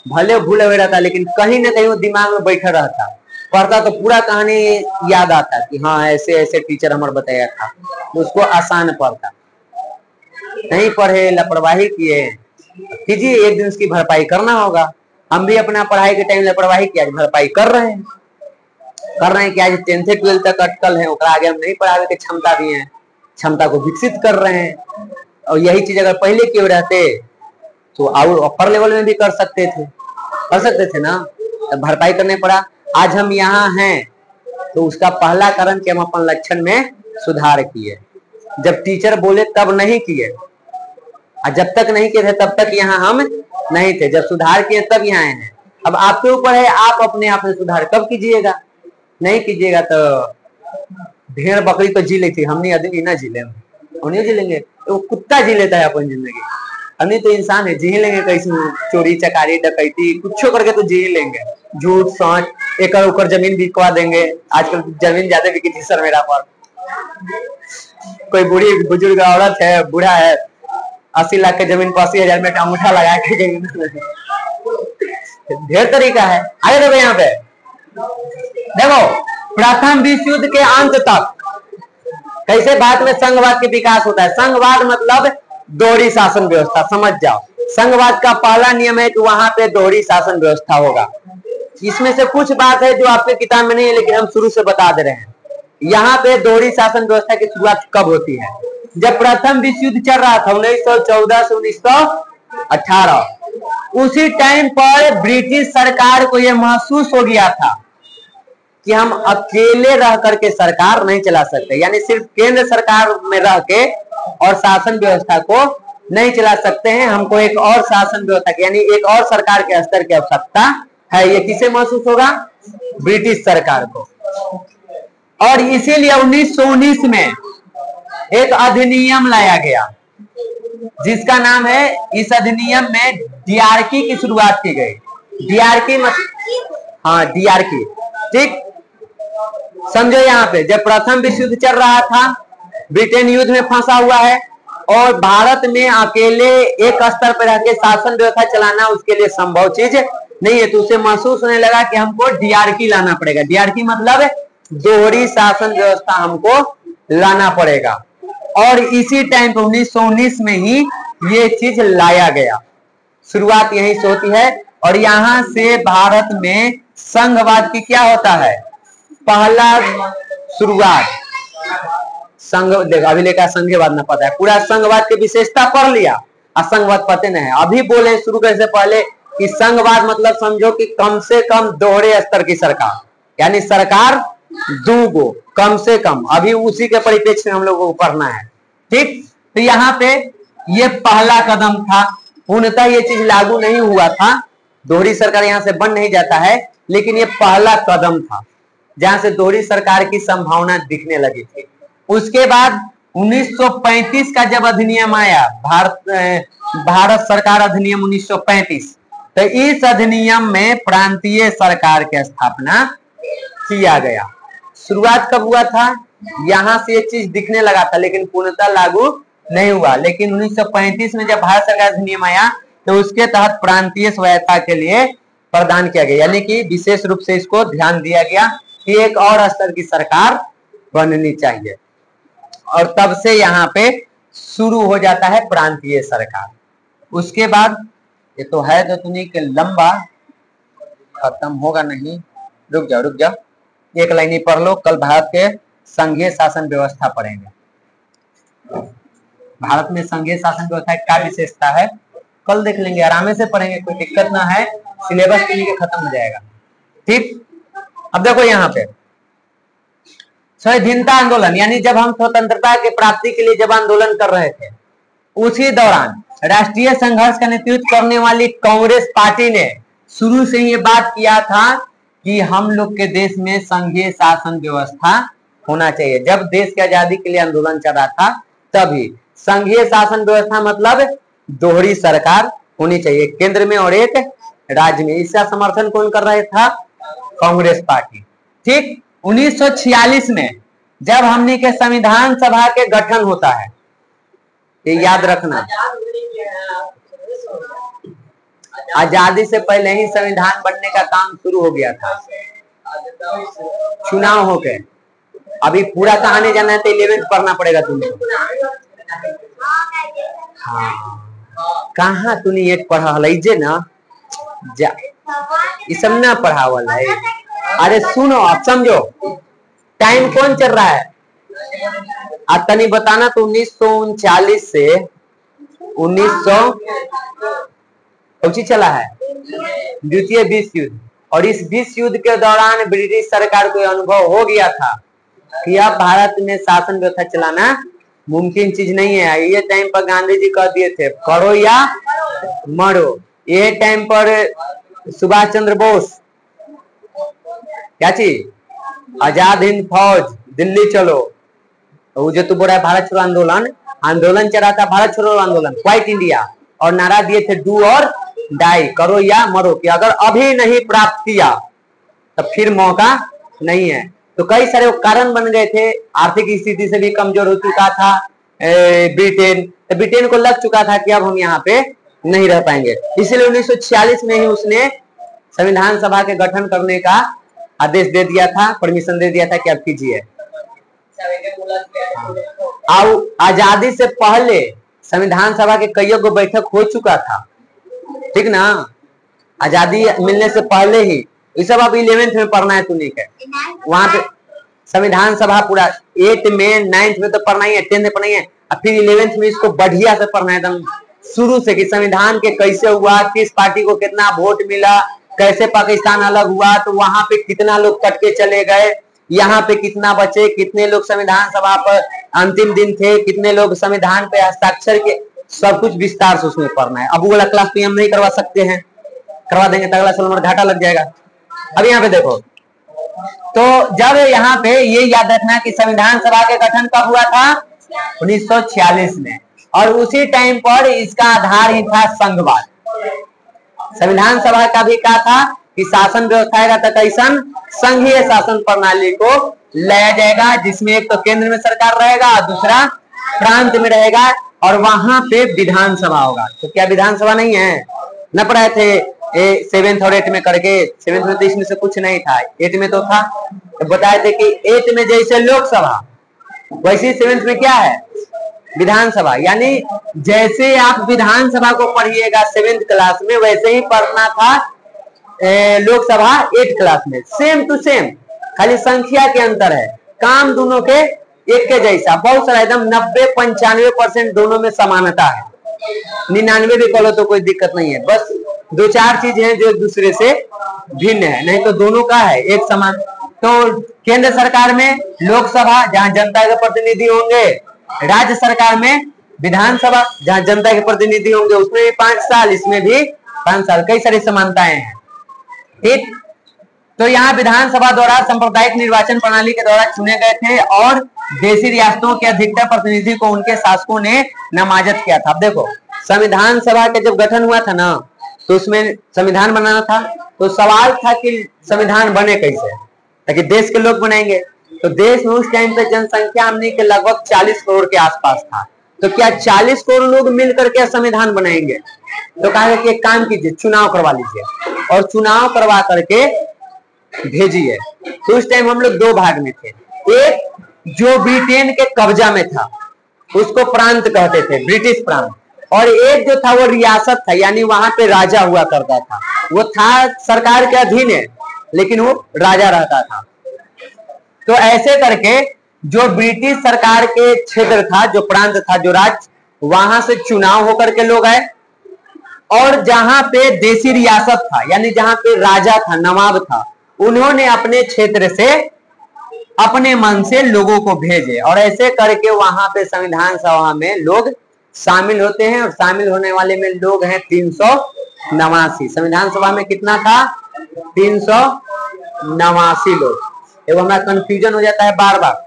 भले भूले हुए रहता, लेकिन कहीं ना कहीं वो दिमाग में बैठा रहता, पढ़ता तो पूरा कहानी याद आता कि हाँ ऐसे ऐसे टीचर हमारे बताया था, तो उसको आसान पड़ता। नहीं पढ़े, लापरवाही किए, कीजिए, एक दिन उसकी भरपाई करना होगा। हम भी अपना पढ़ाई के टाइम लापरवाही किया, भरपाई कर रहे हैं कि आज 10th 12th तक अटकल है, आगे हम नहीं पढ़ाने की क्षमता भी है, क्षमता को विकसित कर रहे हैं। और यही चीज अगर पहले किए रहते तो और अपर लेवल में भी कर सकते थे ना, तो भरपाई करने पड़ा। आज हम यहाँ हैं तो उसका पहला कारण कि हम अपन लक्षण में सुधार किए। जब टीचर बोले तब नहीं किए, और जब तक नहीं किए थे तब तक यहाँ हम नहीं थे, जब सुधार किए तब यहाँ हैं। अब आपके ऊपर है, आप अपने आप में सुधार कब कीजिएगा। नहीं कीजिएगा तो भेड़ बकरी तो जी लेती, हमने आदमी ना जी लेंगे, उन्हें जी लेंगे, वो कुत्ता जी लेता है अपन जिंदगी, हमने तो इंसान है, जी ही लेंगे। कैसे चोरी चकारी डकैती कुछ करके तो जी ही लेंगे, झूठ साँच, एकड़ उकड़ जमीन बिकवा देंगे। आजकल जमीन ज्यादा बिकी थी सर मेरा पर, कोई बूढ़ी बुजुर्ग औरत है, बूढ़ा है, 80 लाख के जमीन पर 80,000 में अंगूठा लगा के ढेर तरीका है। आगे देखो, यहाँ पे देखो, प्रथम विश्व युद्ध के अंत तक कैसे भारत में संघवाद के विकास होता है। संघवाद मतलब दोहरी शासन व्यवस्था, समझ जाओ। संघवाद का पहला नियम है कि वहां पे दोहरी शासन व्यवस्था होगा। इसमें से कुछ बात है जो आपके किताब में नहीं है, लेकिन हम शुरू से बता दे रहे हैं। यहाँ पे दोहरी शासन व्यवस्था की शुरुआत कब होती है? जब प्रथम विश्व युद्ध चल रहा था 1914 से 1918, उसी टाइम पर ब्रिटिश सरकार को यह महसूस हो गया था कि हम अकेले रह करके सरकार नहीं चला सकते, यानी सिर्फ केंद्र सरकार में रह के और शासन व्यवस्था को नहीं चला सकते हैं, हमको एक और शासन व्यवस्था यानी एक और सरकार के स्तर की आवश्यकता है। ये किसे महसूस होगा? ब्रिटिश सरकार को। और इसीलिए 1919 में एक अधिनियम लाया गया जिसका नाम है, इस अधिनियम में डीआरकी की शुरुआत की गई। डीआरकी हाँ डीआरकी, ठीक समझो। यहाँ पे जब प्रथम विश्व युद्ध चल रहा था, ब्रिटेन युद्ध में फंसा हुआ है और भारत में अकेले एक स्तर पर रहकर शासन व्यवस्था चलाना उसके लिए संभव चीज नहीं है, तो उसे महसूस होने लगा कि हमको डीआरकी लाना पड़ेगा। डीआरकी मतलब दोहरी शासन व्यवस्था हमको लाना पड़ेगा। और इसी टाइम पे 1919 में ही ये चीज लाया गया। शुरुआत यहीं से होती है और यहां से भारत में संघवाद की क्या होता है, पहला शुरुआत। संघ देखो अभी लेकर संघवाद ना पता है, पूरा संघवाद की विशेषता पढ़ लिया और संघवाद पते नहीं है। अभी बोले शुरू करने से पहले कि संघवाद मतलब समझो कि कम से कम दोहरे स्तर की सरकार, यानी सरकार दूगो कम से कम, अभी उसी के परिप्रेक्ष्य में हम लोगों को पढ़ना है। ठीक, तो यहाँ पे ये पहला कदम था। पूर्णतः ये चीज लागू नहीं हुआ था, दोहरी सरकार यहाँ से बन नहीं जाता है, लेकिन ये पहला कदम था जहां से दोहरी सरकार की संभावना दिखने लगी थी। उसके बाद 1935 का जब अधिनियम आया, भारत सरकार अधिनियम 1935, तो इस अधिनियम में प्रांतीय सरकार की स्थापना किया गया। शुरुआत कब हुआ था, यहां से ये चीज दिखने लगा था, लेकिन पूर्णतः लागू नहीं हुआ। लेकिन 1935 में जब भारत सरकार अधिनियम आया तो उसके तहत प्रांतीय स्वायत्तता के लिए प्रदान किया गया, यानी कि विशेष रूप से इसको ध्यान दिया गया कि एक और स्तर की सरकार बननी चाहिए। और तब से यहाँ पे शुरू हो जाता है प्रांतीय सरकार। उसके बाद ये तो है तो तुमने के लंबा खत्म होगा नहीं, रुक जाओ, एक लाइन ही पढ़ लो। कल भारत के संघीय शासन व्यवस्था पढ़ेंगे। भारत में संघीय शासन व्यवस्था क्या विशेषता है कल देख लेंगे, आराम से पढ़ेंगे, कोई दिक्कत ना है, सिलेबस के खत्म हो जाएगा। ठीक, अब देखो यहाँ पे स्वाधीनता आंदोलन, यानी जब हम स्वतंत्रता की प्राप्ति के लिए जब आंदोलन कर रहे थे, उसी दौरान राष्ट्रीय संघर्ष का नेतृत्व करने वाली कांग्रेस पार्टी ने शुरू से ये बात किया था कि हम लोग के देश में संघीय शासन व्यवस्था होना चाहिए। जब देश की आजादी के लिए आंदोलन चल रहा था तभी संघीय शासन व्यवस्था मतलब दोहरी सरकार होनी चाहिए, केंद्र में और एक राज्य में। इसका समर्थन कौन कर रहा था, कांग्रेस पार्टी। ठीक, 1946 में जब हमने के संविधान सभा के गठन होता है, ये याद रखना, आजादी से पहले ही संविधान बनने का काम शुरू हो गया था, चुनाव हो गए। अभी पूरा कहानी जानना है तो 11th पढ़ना पड़ेगा तुमको। हाँ, कहाँ तूने ये पढ़ा जे ना जा, ये सब ना पढ़ावल है। अरे सुनो, आप समझो टाइम कौन चल रहा है, अब तनी बताना तो 1939 से 1900 चला है, द्वितीय विश्व युद्ध। और इस विश्व युद्ध के दौरान ब्रिटिश सरकार को अनुभव हो गया था कि अब भारत में शासन व्यवस्था चलाना मुमकिन चीज नहीं है। ये टाइम पर गांधी जी कह दिए थे करो या मरो। ये टाइम पर सुभाष चंद्र बोस क्या चीज, आजाद हिंद फौज, दिल्ली चलो। वो जो तू बोल रहा है भारत छोड़ो आंदोलन चल रहा था, भारत छोड़ो आंदोलन, क्वाइट इंडिया, और नारा दिए थे डू और डाई, करो या मरो, कि अगर अभी नहीं प्राप्त किया तो फिर मौका नहीं है। तो कई सारे कारण बन गए थे, आर्थिक स्थिति से भी कमजोर हो चुका था ब्रिटेन, तो ब्रिटेन को लग चुका था कि अब हम यहाँ पे नहीं रह पाएंगे। इसलिए 1946 में ही उसने संविधान सभा के गठन करने का आदेश दे दिया था, परमिशन दे दिया था कि अब कीजिए। आजादी से पहले संविधान सभा के कईयों को बैठक हो चुका था, ठीक ना, आजादी मिलने से पहले ही। ये सब अब 11th में पढ़ना है तुमने के, वहां पे संविधान सभा पूरा 8 में 9th में तो पढ़ना ही है, 10th में पढ़ना ही है, और फिर 11th में इसको बढ़िया से पढ़ना है एकदम शुरू से कि संविधान के कैसे हुआ, किस पार्टी को कितना वोट मिला, कैसे पाकिस्तान अलग हुआ, तो वहां पे कितना लोग कट के चले गए, यहाँ पे कितना बचे, कितने लोग संविधान सभा पर अंतिम दिन थे, कितने लोग संविधान पे हस्ताक्षर के, सब कुछ विस्तार से उसमें पढ़ना है। अब वो वाला क्लास तो हम नहीं करवा सकते हैं, करवा देंगे तो अगला साल घाटा लग जाएगा। अब यहाँ पे देखो, तो जब यहाँ पे ये याद रखना कि संविधान सभा के गठन कब हुआ था, 1946 में, और उसी टाइम पर इसका आधार ही था संघवाद। संविधान सभा का भी कहा था कि शासन व्यवस्था का कैसन संघीय शासन प्रणाली को लाया जाएगा, जिसमें एक तो केंद्र में सरकार रहेगा, दूसरा प्रांत में रहेगा, और वहां पे विधानसभा होगा। तो क्या विधानसभा नहीं है, न पढ़ाए थे 7th और 8th में करके, 7th में तो इसमें से कुछ नहीं था, 8th में तो था। तो बताए थे कि 8th में जैसे लोकसभा वैसे 7th में क्या है, विधानसभा, यानी जैसे आप विधानसभा को पढ़िएगा 7th क्लास में, वैसे ही पढ़ना था लोकसभा 8th क्लास में, सेम टू सेम, खाली संख्या के अंतर है, काम दोनों के एक के जैसा, बहुत सारा, एकदम 90-95% दोनों में समानता है, 99 भी कहो तो कोई दिक्कत नहीं है, बस 2-4 चीज हैं जो एक दूसरे से भिन्न है, नहीं तो दोनों का है एक समान। तो केंद्र सरकार में लोकसभा जहां जनता के प्रतिनिधि होंगे, राज्य सरकार में विधानसभा जहां जनता के प्रतिनिधि होंगे, उसमें भी 5 साल, इसमें भी 5 साल, कई सारी समानताएं हैं। ठीक, तो यहाँ विधानसभा द्वारा सांप्रदायिक निर्वाचन प्रणाली के द्वारा चुने गए थे और देशी रियासतों के अधिकतर प्रतिनिधि को उनके शासकों ने नामाजत किया था। अब देखो, संविधान सभा का जब गठन हुआ था ना, तो उसमें संविधान बनाना था, तो सवाल था कि संविधान बने कैसे, ताकि देश के लोग बनाएंगे। तो देश में उस टाइम पे जनसंख्या हमने के लगभग 40 करोड़ के आसपास था, तो क्या 40 करोड़ लोग मिलकर के संविधान बनाएंगे? तो कहा कि एक काम कीजिए, चुनाव करवा लीजिए और चुनाव करवा करके भेजिए। तो उस टाइम हम लोग 2 भाग में थे, एक जो ब्रिटेन के कब्जा में था उसको प्रांत कहते थे, ब्रिटिश प्रांत, और एक जो था वो रियासत था, यानी वहां पे राजा हुआ करता था, वो था सरकार के अधीन है लेकिन वो राजा रहता था। तो ऐसे करके जो ब्रिटिश सरकार के क्षेत्र था, जो प्रांत था, जो राज्य, वहां से चुनाव होकर के लोग आए, और जहां पे देशी रियासत था, यानी जहां पे राजा था, नवाब था, उन्होंने अपने क्षेत्र से अपने मन से लोगों को भेजे, और ऐसे करके वहां पे संविधान सभा में लोग शामिल होते हैं, और शामिल होने वाले में लोग हैं 389। संविधान सभा में कितना था? 389 लोग। एवं हमारा कंफ्यूजन हो जाता है बार बार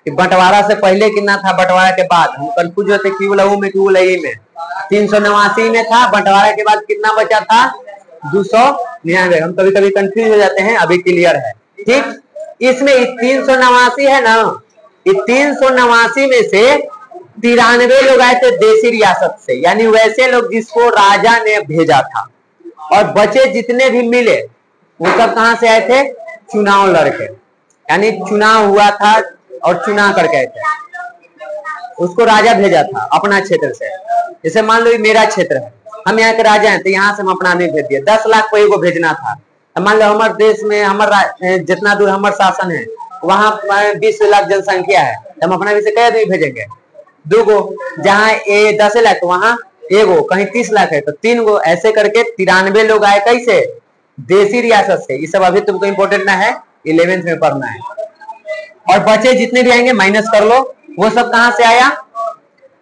कि बंटवारा से पहले कितना था, बंटवारा के बाद, हम कंफ्यूज होते क्यों लहू में क्यों लही में। 389 में था, बंटवारा के बाद कितना बचा था? 299। हम कभी कभी कंफ्यूज हो जाते हैं, अभी क्लियर है। ठीक, इसमें 389 है ना, इस 389 में से 93 लोग आए थे देशी रियासत से, यानी वैसे लोग जिसको राजा ने भेजा था, और बचे जितने भी मिले वो सब कहां से आए थे? चुनाव लड़के, यानी चुनाव हुआ था और चुनाव करके आए थे, उसको राजा भेजा था अपना क्षेत्र से। जैसे मान लो मेरा क्षेत्र है, हम यहाँ के राजा हैं, तो यहाँ से हम अपना आदमी भेज दिए, 10 लाख कोई को भेजना था। मान लो हमारे देश में, हमारे जितना दूर हमारे शासन है वहां 20 लाख जनसंख्या है, तो हम अपना भी से कई आदमी भेजेंगे? 2 गो। जहाँ 10 लाख वहां 1 गो, कहीं 30 लाख है तो 3 गो, ऐसे करके 93 लोग आए। कैसे? देशी रियासत से। ये सब अभी तुमको इम्पोर्टेंट ना है, 11th में पढ़ना है। और बचे जितने भी आएंगे माइनस कर लो, वो सब कहां से आया?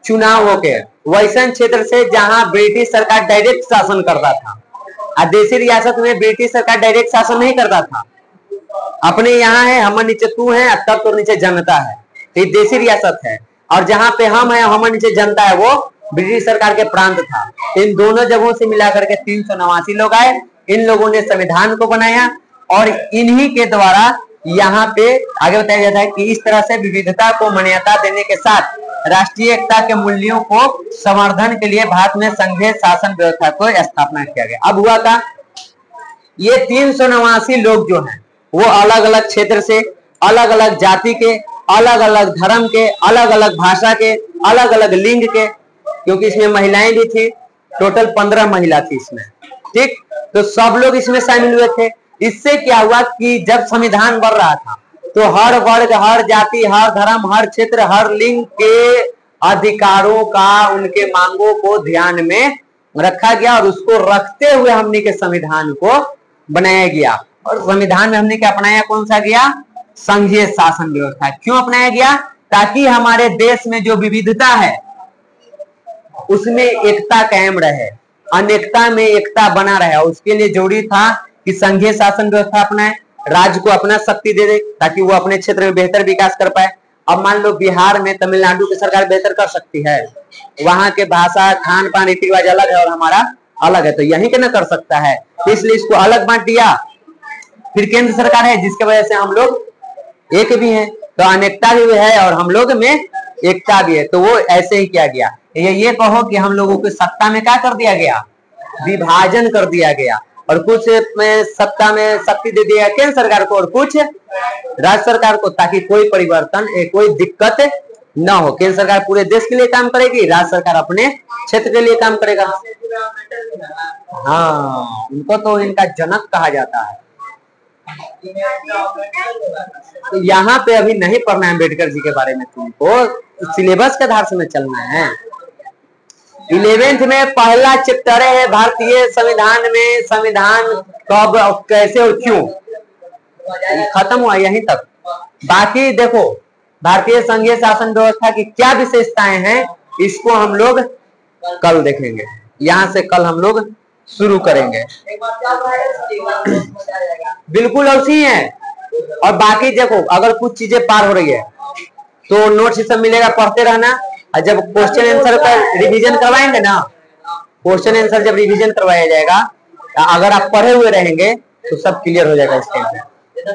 चुनाव होके, वैसन क्षेत्र से जहां ब्रिटिश सरकार डायरेक्ट शासन करता था। देशी रियासत में ब्रिटिश सरकार डायरेक्ट शासन नहीं करता था, अपने यहाँ है, हमारे नीचे तू है, तब तो नीचे जनता है, तो ये देशी रियासत है। और जहां पे हम है, हमारे नीचे जनता है, वो ब्रिटिश सरकार के प्रांत था। इन दोनों जगहों से मिलाकर के 389 लोग आए। इन लोगों ने संविधान को बनाया, और इन्हीं के द्वारा यहाँ पे आगे बताया जाता है कि इस तरह से विविधता को मान्यता देने के साथ राष्ट्रीय एकता के मूल्यों को संवर्धन के लिए भारत में संघीय शासन व्यवस्था को स्थापना किया गया। अब हुआ था, ये 389 लोग जो हैं वो अलग अलग क्षेत्र से, अलग अलग जाति के, अलग अलग धर्म के, अलग अलग भाषा के, अलग अलग लिंग के, क्योंकि इसमें महिलाएं भी थी, टोटल 15 महिला थी इसमें। ठीक, तो सब लोग इसमें शामिल हुए थे। इससे क्या हुआ कि जब संविधान बन रहा था तो हर वर्ग, हर जाति, हर धर्म, हर क्षेत्र, हर लिंग के अधिकारों का, उनके मांगों को ध्यान में रखा गया, और उसको रखते हुए हमने के संविधान को बनाया गया। और संविधान में हमने क्या अपनाया? कौन सा गया? संघीय शासन व्यवस्था। क्यों अपनाया गया? ताकि हमारे देश में जो विविधता है उसमें एकता कायम रहे, अनेकता में एकता बना रहे। उसके लिए जरूरी था कि संघीय शासन व्यवस्था अपनाए, राज्य को अपना शक्ति दे दे ताकि वो अपने क्षेत्र में बेहतर विकास कर पाए। अब मान लो बिहार में तमिलनाडु की सरकार बेहतर कर सकती है, वहां के भाषा, खान पान, रीति रिवाज अलग है और हमारा अलग है, तो यहीं के ना कर सकता है, इसलिए इसको अलग बांट दिया। फिर केंद्र सरकार है जिसके वजह से हम लोग एक भी हैं, तो अनेकता भी है और हम लोग में एकता भी है, तो वो ऐसे ही किया गया। ये कहो कि हम लोगों को सत्ता में क्या कर दिया गया? विभाजन कर दिया गया, और कुछ में सत्ता में शक्ति दे दिया केंद्र सरकार को और कुछ राज्य सरकार को, ताकि कोई परिवर्तन, कोई दिक्कत न हो। केंद्र सरकार पूरे देश के लिए काम करेगी, राज्य सरकार अपने क्षेत्र के लिए काम करेगा। हाँ, उनको तो इनका जनक कहा जाता है। तो यहाँ पे अभी नहीं पढ़ना है अम्बेडकर जी के बारे में, तुमको सिलेबस के आधार से में चलना है। 11th में पहला चैप्टर है भारतीय संविधान में संविधान कब कैसे और क्यों, खत्म हुआ यहीं तक। बाकी देखो भारतीय संघीय शासन व्यवस्था की क्या विशेषताएं हैं, इसको हम लोग कल देखेंगे। यहाँ से कल हम लोग शुरू करेंगे। बिल्कुल उसी है। और बाकी देखो अगर कुछ चीजें पार हो रही है तो नोट्स सब मिलेगा, पढ़ते रहना। और जब क्वेश्चन आंसर का रिवीजन करवाएंगे ना, क्वेश्चन आंसर जब रिवीजन करवाया जाएगा, अगर आप पढ़े हुए रहेंगे तो सब क्लियर हो जाएगा इसके अंदर।